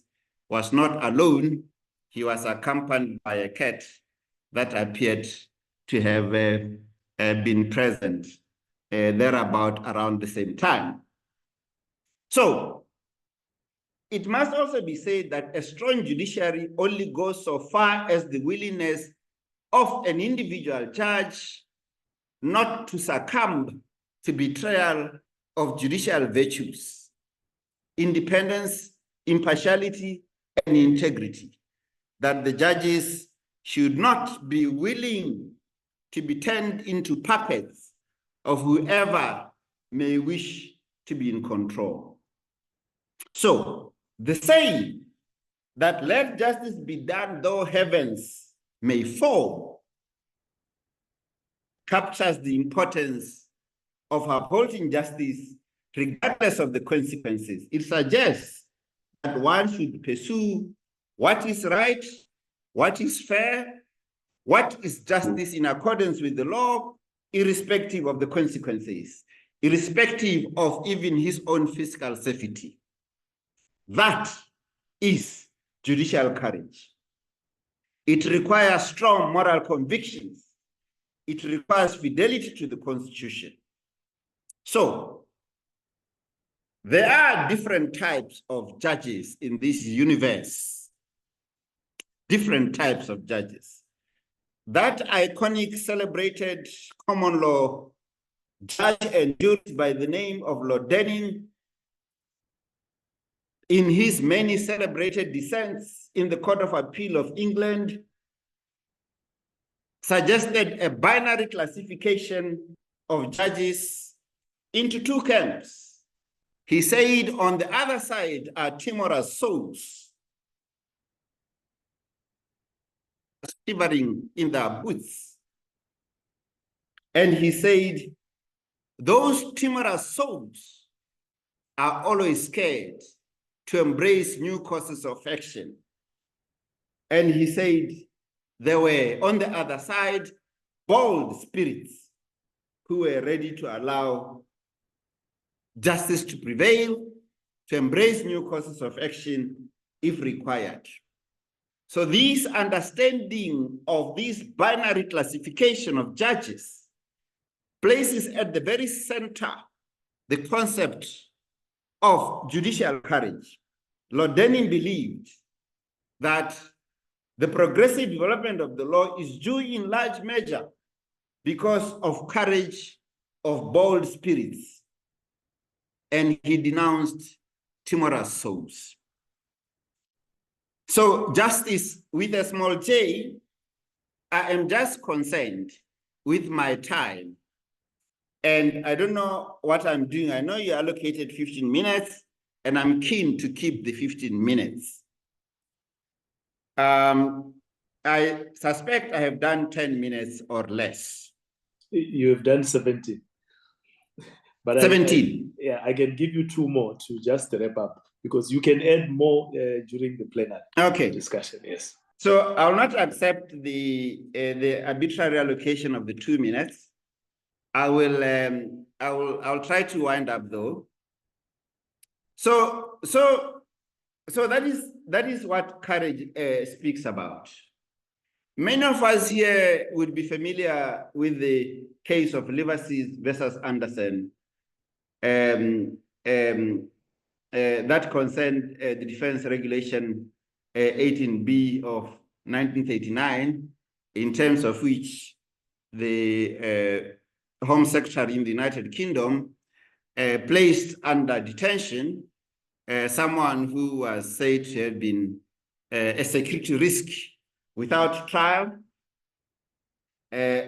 S4: was not alone. He was accompanied by a cat that appeared to have been present thereabout around the same time. So it must also be said that a strong judiciary only goes so far as the willingness of an individual judge not to succumb to betrayal of judicial virtues, independence, impartiality, and integrity, that the judges should not be willing to be turned into puppets of whoever may wish to be in control. So the saying that let justice be done though heavens may fall captures the importance of upholding justice regardless of the consequences. It suggests that one should pursue what is right, what is fair, what is justice in accordance with the law, irrespective of the consequences, irrespective of even his own physical safety. That is judicial courage. It requires strong moral convictions. It requires fidelity to the Constitution. So, there are different types of judges in this universe. Different types of judges. That iconic celebrated common law judge and jurist by the name of Lord Denning, in his many celebrated dissents in the Court of Appeal of England, suggested a binary classification of judges into two camps. He said on the other side are timorous souls, shivering in their boots. And he said, those timorous souls are always scared to embrace new courses of action. And he said, there were on the other side bold spirits who were ready to allow justice to prevail, to embrace new courses of action if required. So this understanding of this binary classification of judges places at the very center the concept of judicial courage. Lord Denning believed that the progressive development of the law is due in large measure because of courage of bold spirits. And he denounced timorous souls. So justice with a small j, I am just concerned with my time. And I don't know what I'm doing. I know you allocated 15 minutes, and I'm keen to keep the 15 minutes. I suspect I have done 10 minutes or less.
S2: You have done 17. But
S4: 17.
S2: I can give you 2 more to just wrap up, because you can add more during the plenary discussion. Yes.
S4: So I will not accept the arbitrary allocation of the 2 minutes. I'll try to wind up though. So that is what courage speaks about. Many of us here would be familiar with the case of Liverseas versus Anderson, that concerned the Defense Regulation 18B of 1939, in terms of which the Home Secretary in the United Kingdom placed under detention someone who was said to have been a security risk without trial,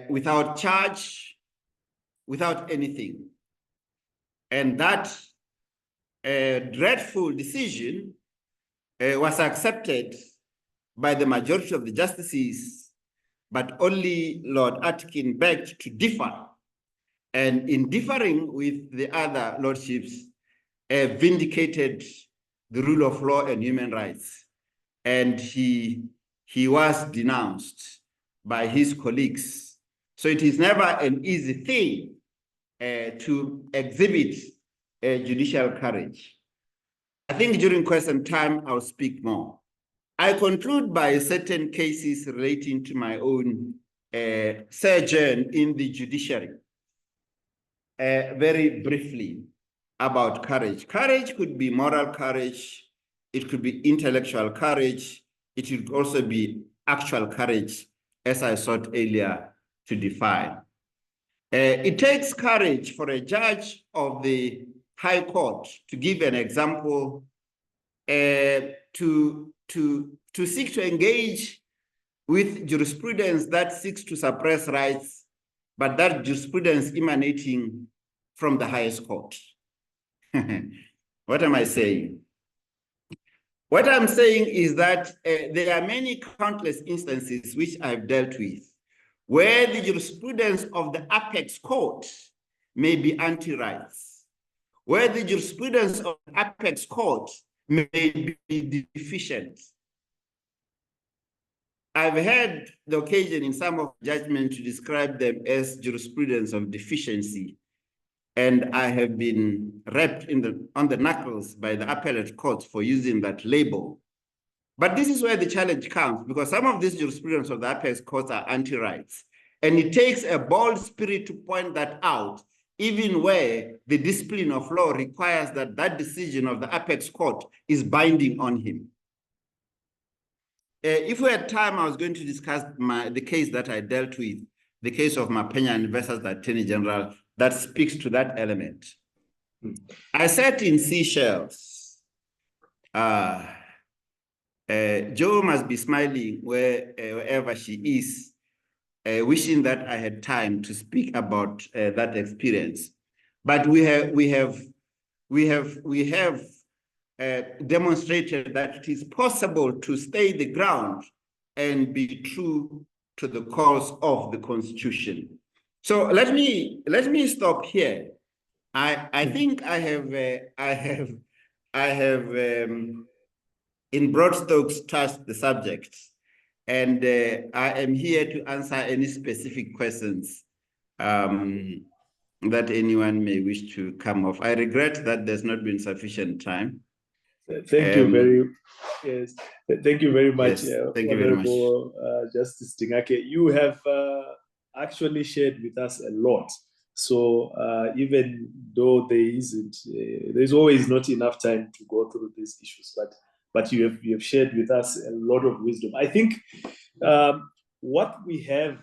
S4: without charge, without anything. And that dreadful decision was accepted by the majority of the justices, but only Lord Atkin begged to differ. And in differing with the other lordships, vindicated the rule of law and human rights. And he was denounced by his colleagues. So it is never an easy thing to exhibit judicial courage. I think during question time, I'll speak more. I conclude by certain cases relating to my own sojourn in the judiciary. Very briefly about courage. Courage could be moral courage, it could be intellectual courage, it could also be actual courage, as I sought earlier to define. It takes courage for a judge of the High Court, to give an example, to seek to engage with jurisprudence that seeks to suppress rights, but that jurisprudence emanating from the highest court. What am I saying? What I'm saying is that there are many countless instances which I've dealt with where the jurisprudence of the apex court may be anti-rights, where the jurisprudence of the apex court may be deficient. I've had the occasion in some of judgment to describe them as jurisprudence of deficiency. And I have been rapped on the knuckles by the appellate court for using that label. But this is where the challenge comes, because some of these jurisprudence of the apex courts are anti-rights. And it takes a bold spirit to point that out, even where the discipline of law requires that that decision of the apex court is binding on him. If we had time, I was going to discuss the case that I dealt with, the case of Mapenya versus the Attorney General, that speaks to that element. I sat in Seychelles. Jo must be smiling wherever she is, wishing that I had time to speak about that experience. But we have demonstrated that it is possible to stay the ground and be true to the cause of the Constitution. So let me stop here. I think I have in broad strokes touched the subject, and I am here to answer any specific questions that anyone may wish to come off. I regret that there's not been sufficient time.
S2: Thank you very much.
S4: Yes, thank you very much.
S2: Justice Dingake. You have actually shared with us a lot. So even though there's always not enough time to go through these issues, but you have shared with us a lot of wisdom. I think what we have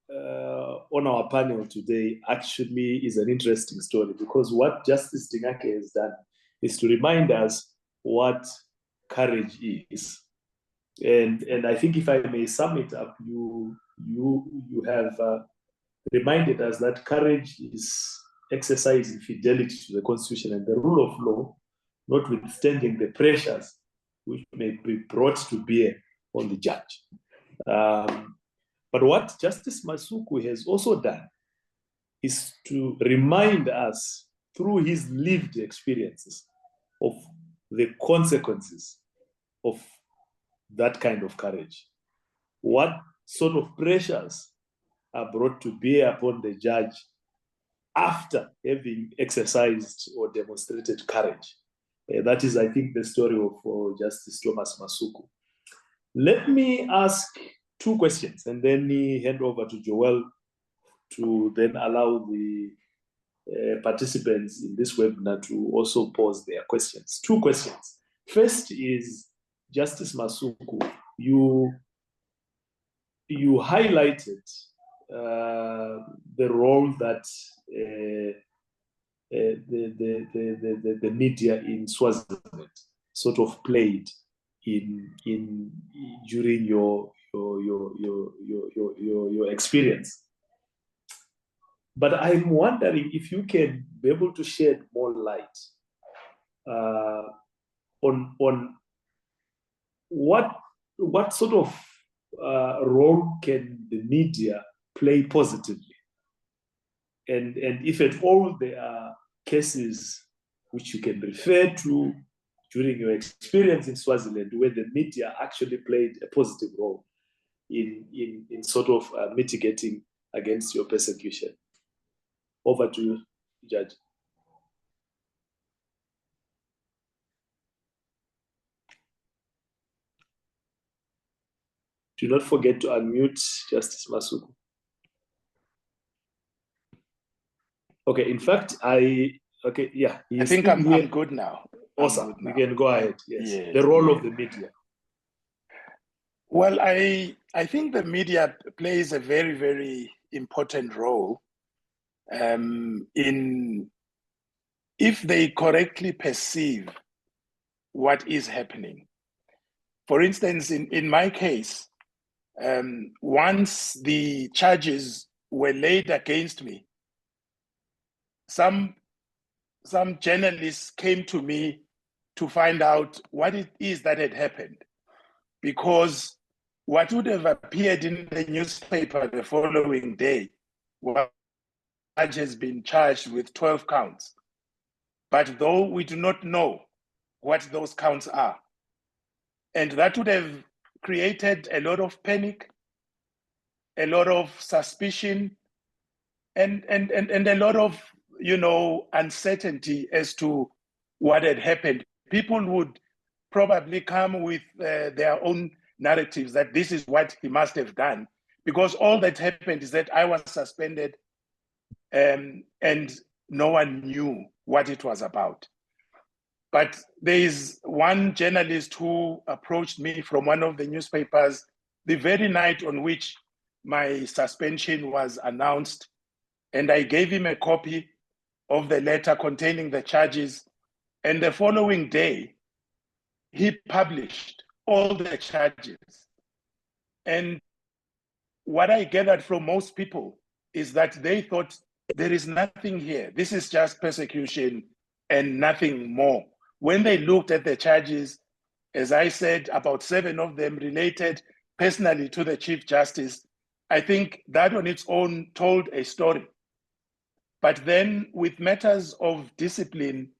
S2: on our panel today actually is an interesting story, because what Justice Dingake has done is to remind us what courage is. And I think if I may sum it up, you have reminded us that courage is exercising fidelity to the Constitution and the rule of law, notwithstanding the pressures which may be brought to bear on the judge. But what Justice Masuku has also done is to remind us through his lived experiences of the consequences of that kind of courage. What sort of pressures are brought to bear upon the judge after having exercised or demonstrated courage? That is, I think, the story of Justice Thomas Masuku. Let me ask two questions and then hand over to Joel to then allow the participants in this webinar to also pose their questions. Two questions. First is, Justice Masuku, you highlighted the role that the media in Swaziland sort of played during your experience. But I'm wondering if you can be able to shed more light on what sort of role can the media play positively, and if at all there are cases which you can refer to during your experience in Swaziland where the media actually played a positive role in sort of mitigating against your persecution. Over to you, Judge. Do not forget to unmute Justice Masuku. Okay, in fact, I think
S3: I'm good now.
S2: Awesome. You can go ahead. Yes. Yeah, the role of the media.
S3: Well, I think the media plays a very, very important role if they correctly perceive what is happening. For instance, in my case, once the charges were laid against me, some journalists came to me to find out what it is that had happened, because what would have appeared in the newspaper the following day was has been charged with 12 counts. But though we do not know what those counts are, and that would have created a lot of panic, a lot of suspicion, and a lot of uncertainty as to what had happened. People would probably come with their own narratives that this is what he must have done, because all that happened is that I was suspended and no one knew what it was about. But there is one journalist who approached me from one of the newspapers the very night on which my suspension was announced, and I gave him a copy of the letter containing the charges, and the following day, he published all the charges. And what I gathered from most people is that they thought there is nothing here. This is just persecution and nothing more. When they looked at the charges, as I said, about 7 of them related personally to the Chief Justice. I think that on its own told a story. But then with matters of discipline,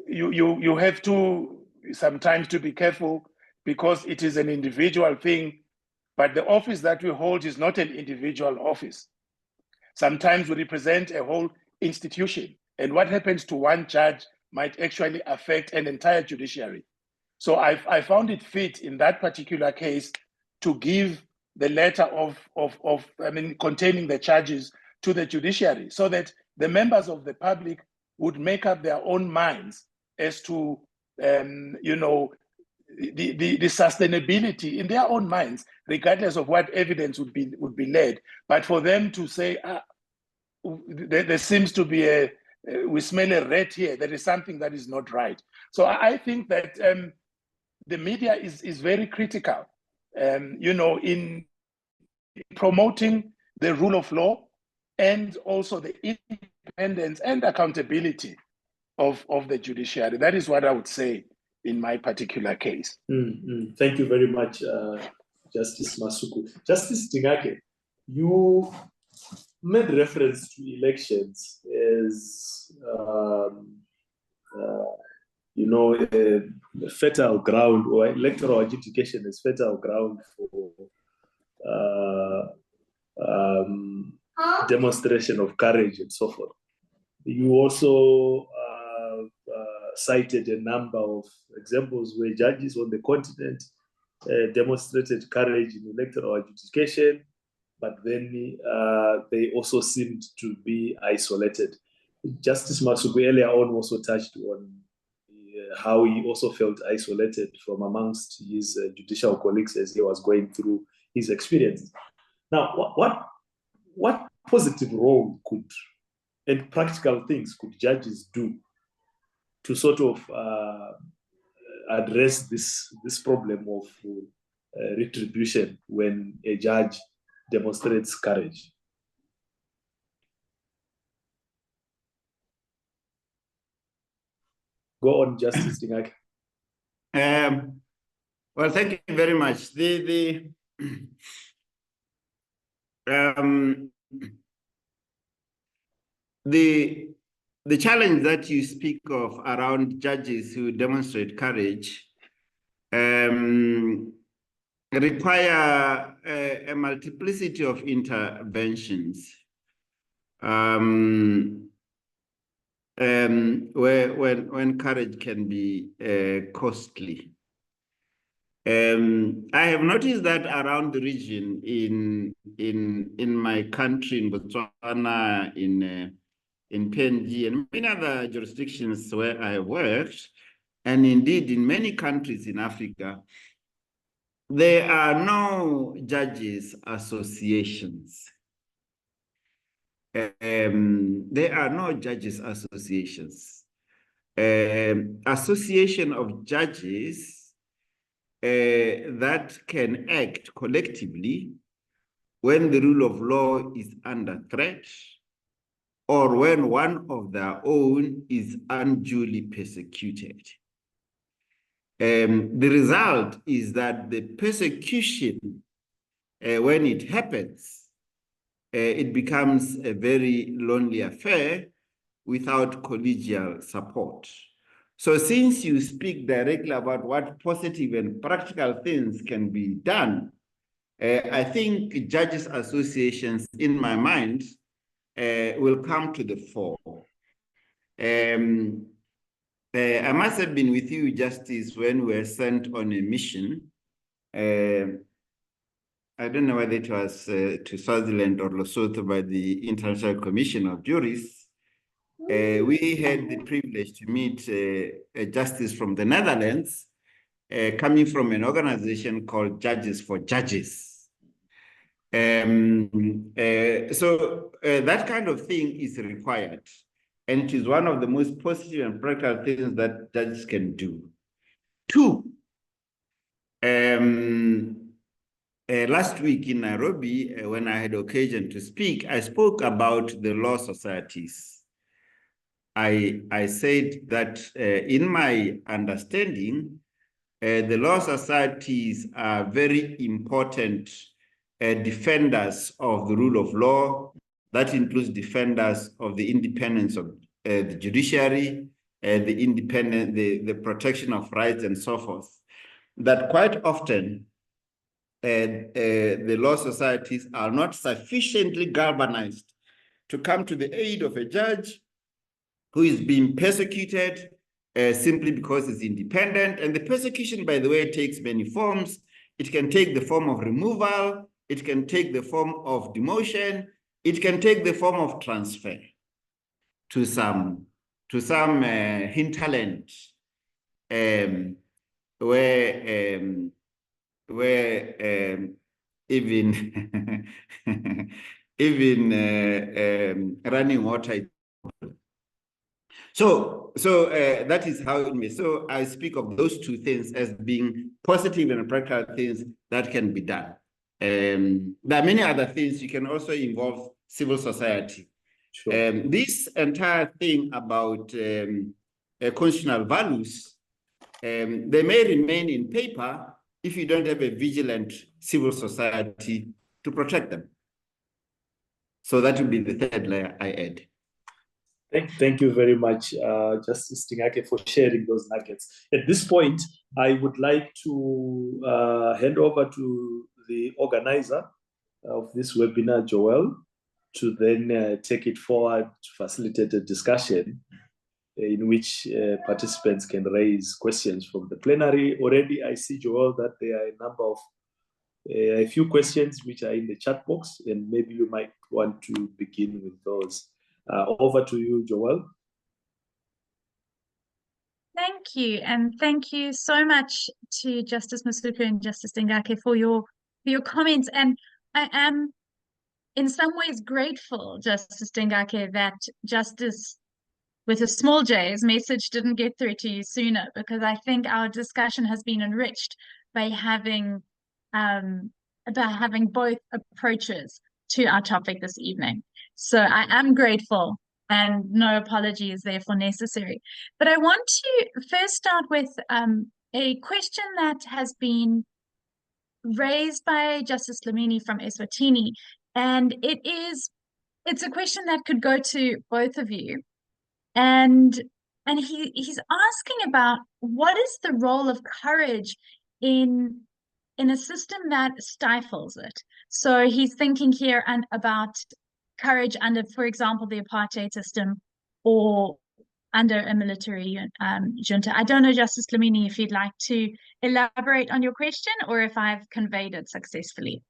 S3: you have to sometimes to be careful, because it is an individual thing, but the office that we hold is not an individual office. Sometimes we represent a whole institution, and what happens to one judge might actually affect an entire judiciary. So I found it fit in that particular case to give the letter containing the charges to the judiciary, so that the members of the public would make up their own minds as to the sustainability in their own minds, regardless of what evidence would be led. But for them to say, there seems to be we smell a rat here, there is something that is not right. So I think that the media is very critical, in promoting the rule of law and also the independence and accountability of the judiciary. That is what I would say in my particular case.
S2: Thank you very much, Justice Masuku. Justice Dingake, you made reference to elections as a fertile ground, or electoral adjudication as fertile ground for demonstration of courage and so forth. You also cited a number of examples where judges on the continent demonstrated courage in electoral adjudication, but then they also seemed to be isolated. Justice Masuku earlier on also touched on how he also felt isolated from amongst his judicial colleagues as he was going through his experiences. Now, what positive role and practical things could judges do to sort of address this problem of retribution when a judge demonstrates courage? Go on, Justice Dingake.
S4: Well, thank you very much. The challenge that you speak of around judges who demonstrate courage require a multiplicity of interventions when courage can be costly. I have noticed that around the region, in my country, in Botswana, in PNG, and many other jurisdictions where I have worked, and indeed in many countries in Africa, there are no judges associations. There are no judges associations. Association of judges that can act collectively when the rule of law is under threat, or when one of their own is unduly persecuted. The result is that the persecution, when it happens, it becomes a very lonely affair without collegial support. So since you speak directly about what positive and practical things can be done, I think judges associations, in my mind, will come to the fore. I must have been with you, Justice, when we were sent on a mission. I don't know whether it was to Swaziland or Lesotho by the International Commission of Jurists. We had the privilege to meet a justice from the Netherlands, coming from an organization called Judges for Judges. So that kind of thing is required. And it is one of the most positive and practical things that judges can do. Two, last week in Nairobi, when I had occasion to speak, I spoke about the law societies. I said that in my understanding, the law societies are very important defenders of the rule of law. That includes defenders of the independence of the judiciary, the protection of rights and so forth. That quite often the law societies are not sufficiently galvanized to come to the aid of a judge who is being persecuted simply because he's independent. And the persecution, by the way, takes many forms. It can take the form of removal. It can take the form of demotion. It can take the form of transfer to some hinterland where even running water. So that is how it may. So I speak of those two things as being positive and practical things that can be done. There are many other things. You can also involve civil society. Sure. This entire thing about constitutional values, they may remain in paper if you don't have a vigilant civil society to protect them. So that would be the third layer I add.
S2: Thank you very much, Justice Dingake, for sharing those nuggets. At this point, I would like to hand over to the organizer of this webinar, Joel, to then take it forward to facilitate a discussion in which participants can raise questions from the plenary. Already, I see, Joel, that there are a number of a few questions which are in the chat box, and maybe you might want to begin with those. Over to you, Joel.
S1: Thank you, and thank you so much to Justice Masuku and Justice Dingake for your comments. And I am in some ways grateful, Justice Dingake, that Justice with a small j's message didn't get through to you sooner, because I think our discussion has been enriched by having both approaches to our topic this evening. So I am grateful, and no apology is therefore necessary. But I want to first start with a question that has been raised by Justice Dlamini from Eswatini, and it's a question that could go to both of you. And he's asking about what is the role of courage in a system that stifles it. So he's thinking here about courage under, for example, the apartheid system, or under a military junta. I don't know, Justice Dlamini, if you'd like to elaborate on your question or if I've conveyed it successfully.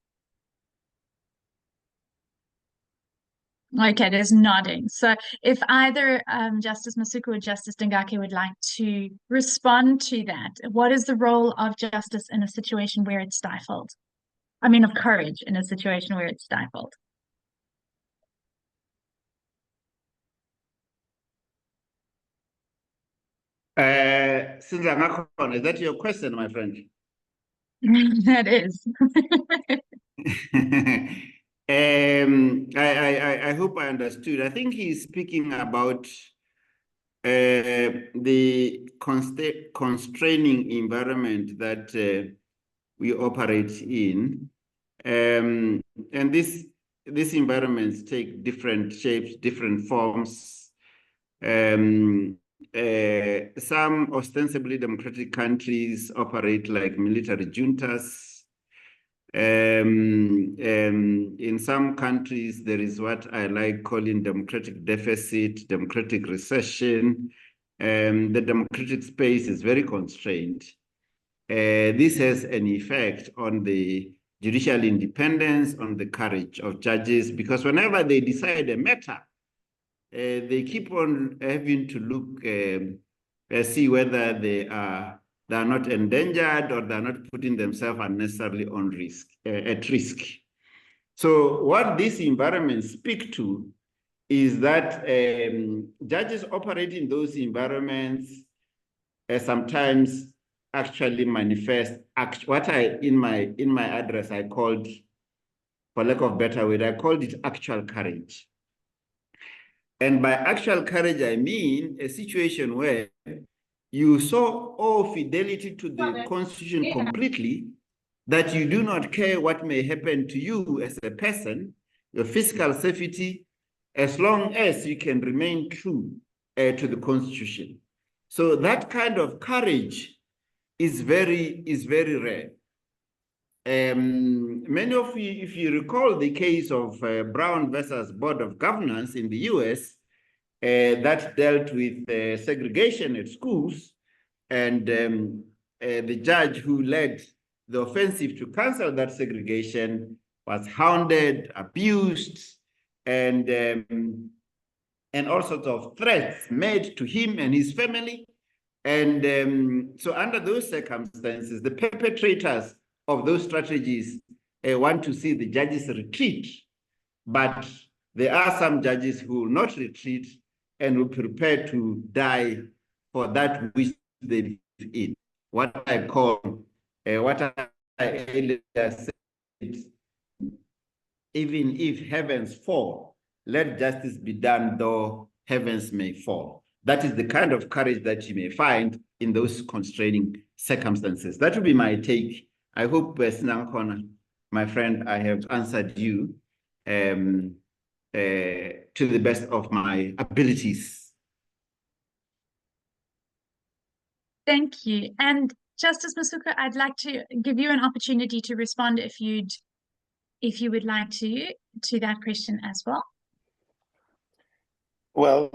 S1: Okay, there's nodding. So if either Justice Masuku or Justice Dingake would like to respond to that, what is the role of justice in a situation where it's stifled? I mean, of courage in a situation where it's stifled.
S4: Is that your question, my friend?
S1: That is.
S4: I hope I understood. I think he's speaking about the constraining environment that we operate in, and these environments take different shapes, different forms. Some ostensibly democratic countries operate like military juntas. In some countries, there is what I like calling democratic deficit, democratic recession. the democratic space is very constrained. This has an effect on the judicial independence, on the courage of judges, because whenever they decide a matter, they keep on having to look, see whether they are not endangered or they're not putting themselves unnecessarily on risk, at risk. So what these environments speak to is that judges operate in those environments sometimes actually manifest what in my address I called, for lack of better word, I called it actual courage. And by actual courage, I mean a situation where you owe fidelity to the Constitution completely, that you do not care what may happen to you as a person, your physical safety, as long as you can remain true to the Constitution. So that kind of courage is very rare. Many of you, if you recall the case of Brown versus Board of Governors in the US, that dealt with segregation at schools, and the judge who led the offensive to cancel that segregation was hounded, abused, and all sorts of threats made to him and his family. And so under those circumstances, the perpetrators of those strategies want to see the judges retreat. But there are some judges who will not retreat and will prepare to die for that which they believe in. What I call, what I earlier said, even if heavens fall, let justice be done though heavens may fall. That is the kind of courage that you may find in those constraining circumstances. That would be my take. I hope, Sinankona, my friend, I have answered you to the best of my abilities.
S1: Thank you. And Justice Masuku, I'd like to give you an opportunity to respond if you would like to that question as well.
S3: Well,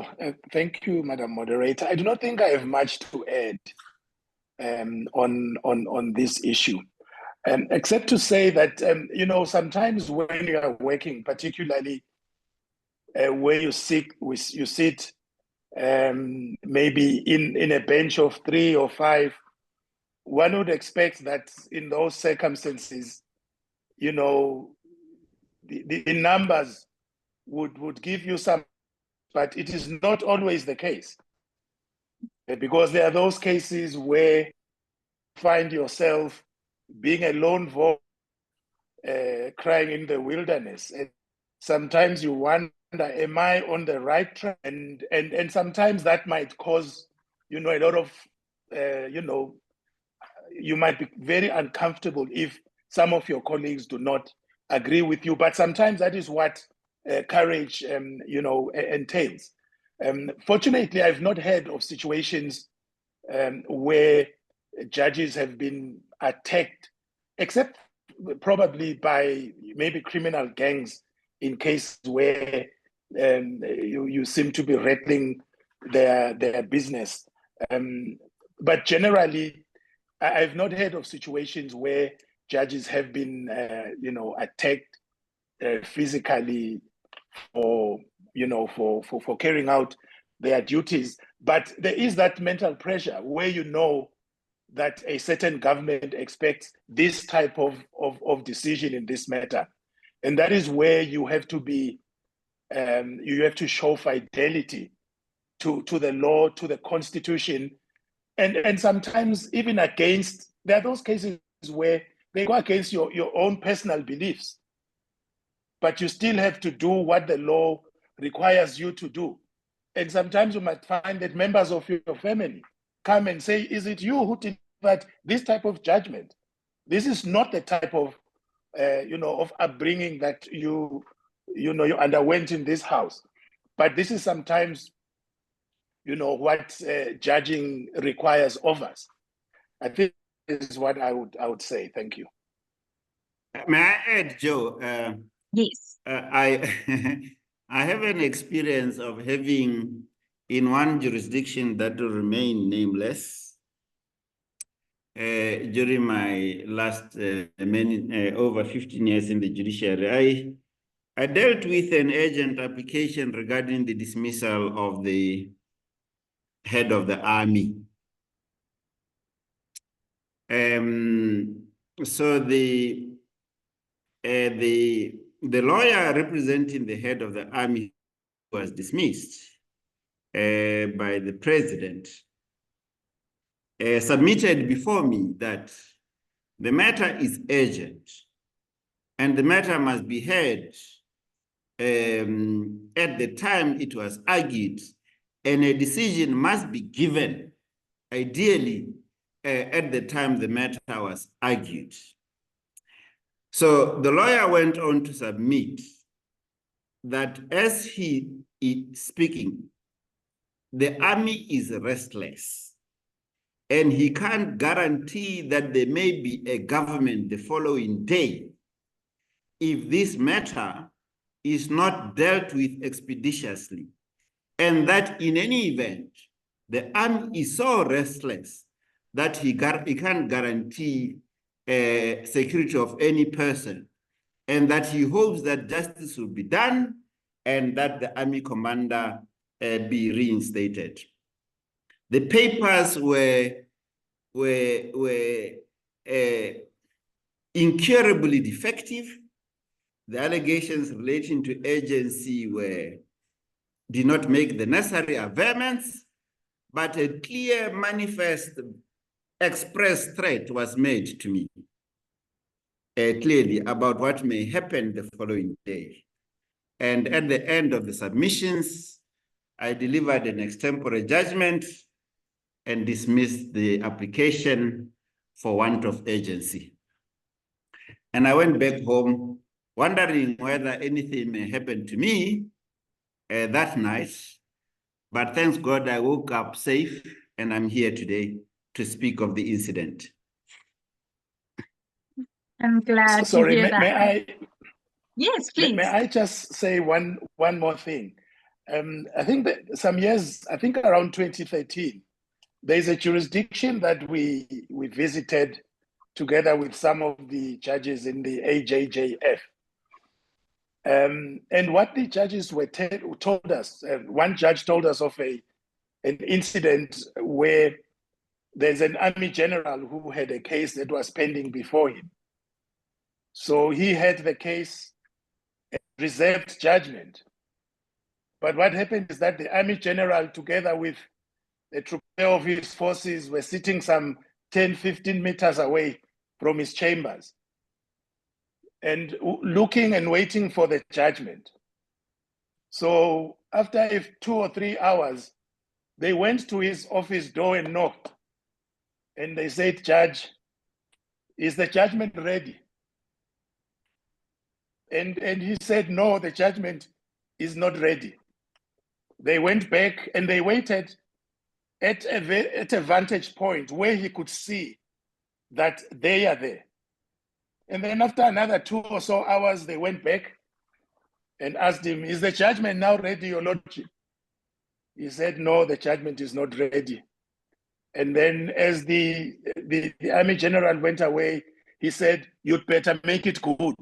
S3: thank you, Madam Moderator. I do not think I have much to add on this issue, except to say that you know, sometimes when you are working, particularly where you sit maybe in a bench of 3 or 5, one would expect that in those circumstances, you know, the numbers would give you some, but it is not always the case, because there are those cases where you find yourself being a lone voice crying in the wilderness, and sometimes you wonder, am I on the right track? And sometimes that might cause, you know, a lot of you know, you might be very uncomfortable if some of your colleagues do not agree with you, but sometimes that is what courage you know, entails. Fortunately, I've not heard of situations where judges have been attacked, except probably by maybe criminal gangs in cases where you seem to be rattling their business. But generally, I've not heard of situations where judges have been, you know, attacked physically, or you know, for carrying out their duties. But there is that mental pressure where you know that a certain government expects this type of decision in this matter, and that is where you have to be, you have to show fidelity to the law, to the Constitution, and sometimes even against. There are those cases where they go against your own personal beliefs, but you still have to do what the law requires you to do. And sometimes you might find that members of your family come and say, is it you who delivered this type of judgment? This is not the type of, you know, of upbringing that you underwent in this house. But this is sometimes, you know, what judging requires of us. I think this is what I would say. Thank you.
S4: May I add, Joe?
S1: Yes.
S4: I I have an experience of having in one jurisdiction that will remain nameless. During my last over 15 years in the judiciary, I dealt with an urgent application regarding the dismissal of the head of the army. So the lawyer representing the head of the army was dismissed by the president, submitted before me that the matter is urgent and the matter must be heard at the time it was argued, and a decision must be given, ideally, at the time the matter was argued. So the lawyer went on to submit that as he is speaking, the army is restless, and he can't guarantee that there may be a government the following day if this matter is not dealt with expeditiously, and that in any event, the army is so restless that he can't guarantee security of any person, and that he hopes that justice will be done and that the army commander be reinstated. The papers were incurably defective. The allegations relating to agency did not make the necessary averments, but a clear, manifest, express threat was made to me clearly about what may happen the following day. And at the end of the submissions, I delivered an extempore judgment and dismissed the application for want of urgency. And I went back home wondering whether anything may happen to me that night. But thanks God, I woke up safe and I'm here today to speak of the incident.
S1: I'm glad to hear that.
S3: May I?
S1: Yes, please.
S3: May I just say one more thing? I think that some years, I think around 2013, there's a jurisdiction that we visited together with some of the judges in the AJJF. And what the judges were told us, one judge told us of an incident where there's an army general who had a case that was pending before him. So he had the case reserved judgment. But what happened is that the army general, together with the trooper of his forces, were sitting some 10, 15 meters away from his chambers and looking and waiting for the judgment. So after 2 or 3 hours, they went to his office door and knocked. And they said, "Judge, is the judgment ready?" And he said, "No, the judgment is not ready." They went back and they waited at a vantage point where he could see that they are there. And then after another 2 or so hours, they went back and asked him, "Is the judgment now ready, Your Lordship?" He said, "No, the judgment is not ready." And then as the army general went away, he said, "You'd better make it good."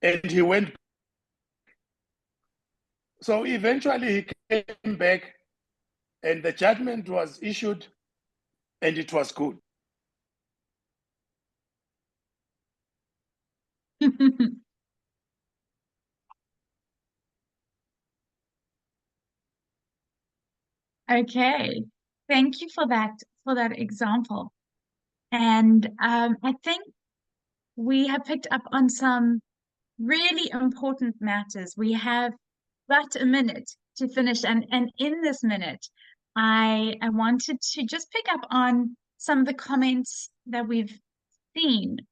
S3: And he went. So eventually he came back and the judgment was issued and it was good.
S1: Okay, thank you for that example. And I think we have picked up on some really important matters. We have but a minute to finish, and in this minute, I wanted to just pick up on some of the comments that we've seen.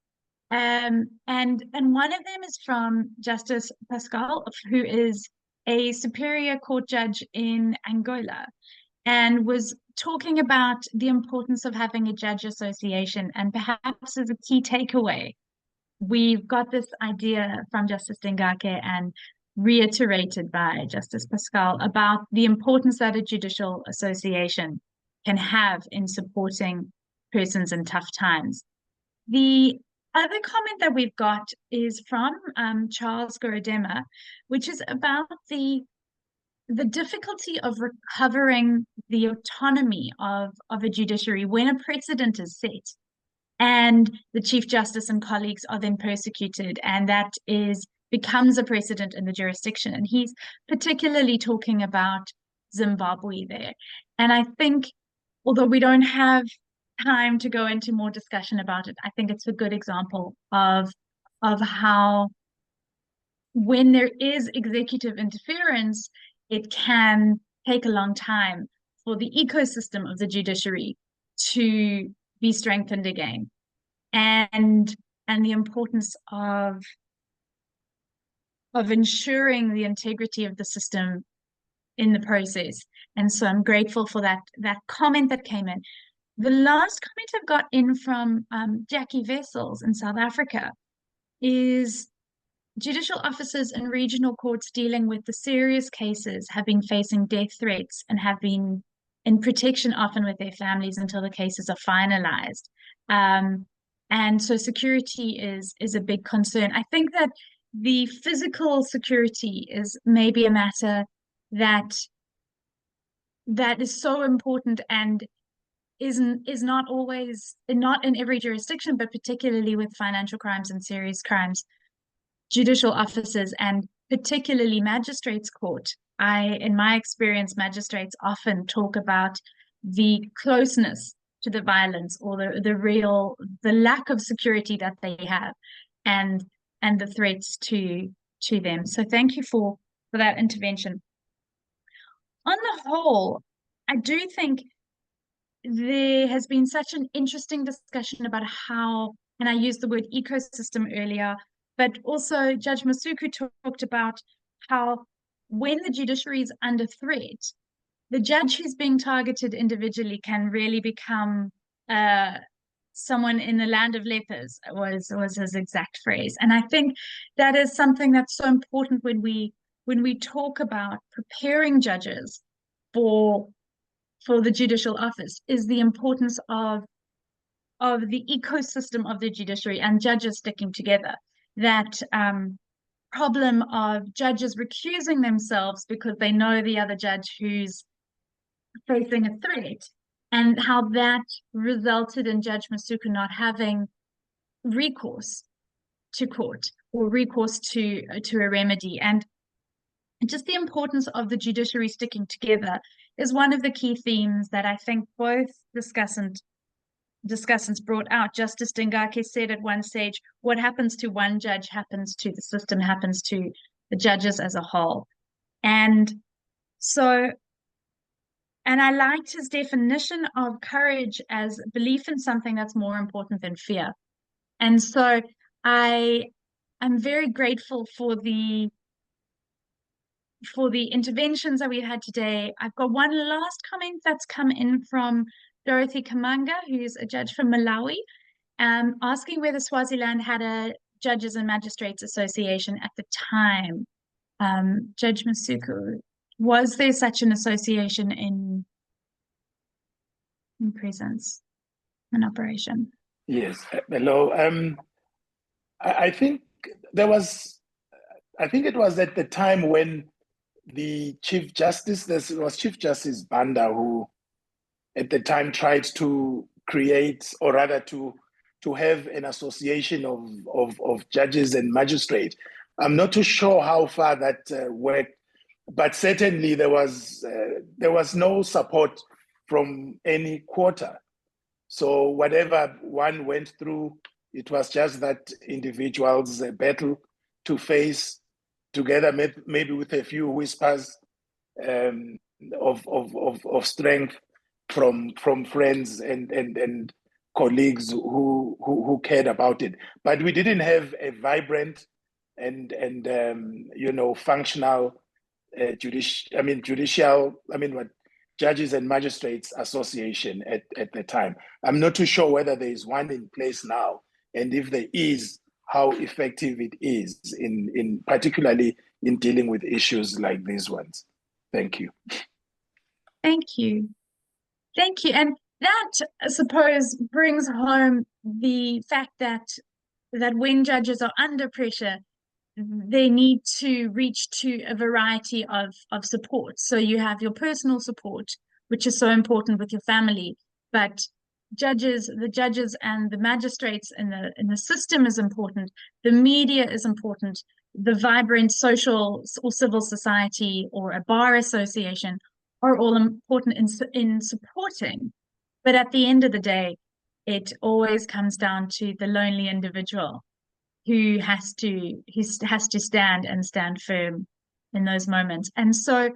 S1: And one of them is from Justice Pascal, who is a Superior Court judge in Angola, and was talking about the importance of having a judge association. And perhaps as a key takeaway, we've got this idea from Justice Dingake and reiterated by Justice Pascal about the importance that a judicial association can have in supporting persons in tough times. The other comment that we've got is from Charles Gorodema, which is about the difficulty of recovering the autonomy of a judiciary when a precedent is set and the Chief Justice and colleagues are then persecuted, and that becomes a precedent in the jurisdiction. And he's particularly talking about Zimbabwe there. And I think, although we don't have time to go into more discussion about it, I think it's a good example of how when there is executive interference, it can take a long time for the ecosystem of the judiciary to be strengthened again, and the importance of ensuring the integrity of the system in the process. And so I'm grateful for that comment that came in. The last comment I've got in from Jackie Vessels in South Africa is judicial officers in regional courts dealing with the serious cases have been facing death threats and have been in protection often with their families until the cases are finalized. And so security is a big concern. I think that the physical security is maybe a matter that is so important and is not always, not in every jurisdiction, but particularly with financial crimes and serious crimes, judicial officers and particularly magistrates court. In my experience, magistrates often talk about the closeness to the violence or the lack of security that they have and the threats to them. So thank you for that intervention. On the whole, I do think there has been such an interesting discussion about how, and I used the word ecosystem earlier, but also Judge Masuku talked about how when the judiciary is under threat, the judge who's being targeted individually can really become someone in the land of lepers, was his exact phrase. And I think that is something that's so important when we talk about preparing judges for the judicial office, is the importance of the ecosystem of the judiciary and judges sticking together. That problem of judges recusing themselves because they know the other judge who's facing a threat, and how that resulted in Judge Masuku not having recourse to court or recourse to a remedy. And just the importance of the judiciary sticking together is one of the key themes that I think both discussants brought out. Justice Dingake said at one stage, what happens to one judge happens to the system, happens to the judges as a whole. And I liked his definition of courage as belief in something that's more important than fear. And so I'm very grateful for the interventions that we've had today. I've got one last comment that's come in from Dorothy Kamanga, who's a judge from Malawi, asking whether Swaziland had a Judges and Magistrates Association at the time. Judge Masuku, was there such an association in presence, in operation?
S3: Yes. Hello. I think it was at the time when the Chief Justice, there was Chief Justice Banda, who at the time tried to create, or rather to have an association of judges and magistrates. I'm not too sure how far that worked, but certainly there was no support from any quarter. So whatever one went through, it was just that individual's battle to face together, maybe with a few whispers of strength from friends and colleagues who cared about it. But we didn't have a vibrant and functional Judges and Magistrates Association at the time. I'm not too sure whether there is one in place now, and if there is, how effective it is in particularly in dealing with issues like these ones. Thank you.
S1: Thank you. Thank you. And that, I suppose, brings home the fact that when judges are under pressure, they need to reach to a variety of support. So you have your personal support, which is so important with your family, but the judges and the magistrates in the system is important. The media is important. The vibrant social or civil society or a bar association are all important in supporting. But at the end of the day, it always comes down to the lonely individual who has to stand firm in those moments. And so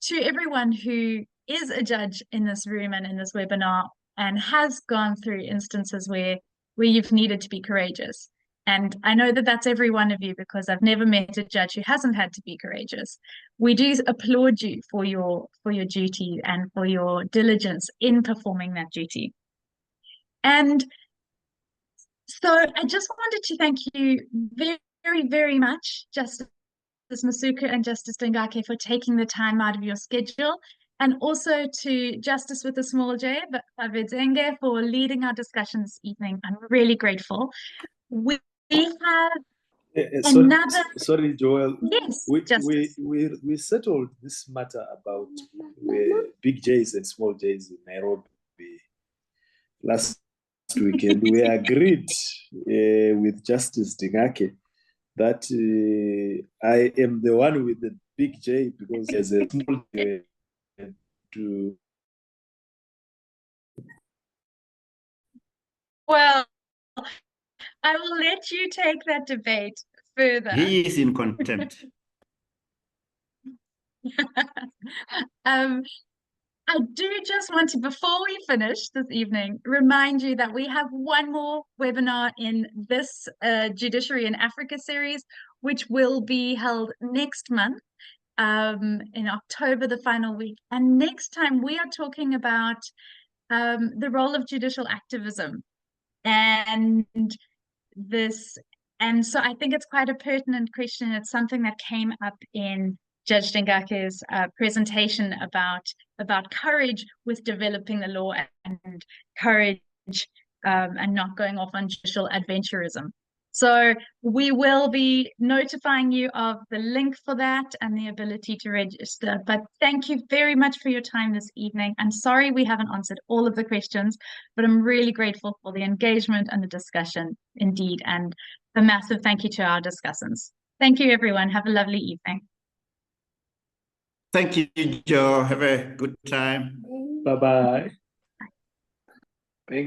S1: to everyone who is a judge in this room and in this webinar and has gone through instances where you've needed to be courageous, and I know that that's every one of you, because I've never met a judge who hasn't had to be courageous. We do applaud you for your duty and for your diligence in performing that duty. And so I just wanted to thank you very, very, very much, Justice Masuku and Justice Dingake, for taking the time out of your schedule, and also to Justice with a small j, but Mavedzenge, for leading our discussion this evening. I'm really grateful. We have another...
S2: Sorry, Joel.
S1: Yes,
S2: we settled this matter about big J's and small J's in Nairobi last weekend. We agreed with Justice Dingake that I am the one with the big J, because there's a small J to...
S1: Well, I will let you take that debate further.
S4: He is in contempt.
S1: I do just want to, before we finish this evening, remind you that we have one more webinar in this Judiciary in Africa series, which will be held next month, in October, the final week. And next time we are talking about the role of judicial activism and so I think it's quite a pertinent question. It's something that came up in Judge Dingake's presentation about courage with developing the law, and courage and not going off on judicial adventurism. So we will be notifying you of the link for that and the ability to register. But thank you very much for your time this evening. I'm sorry we haven't answered all of the questions, but I'm really grateful for the engagement and the discussion indeed. And a massive thank you to our discussants. Thank you, everyone. Have a lovely evening.
S4: Thank you, Joe. Have a good time.
S2: Bye-bye.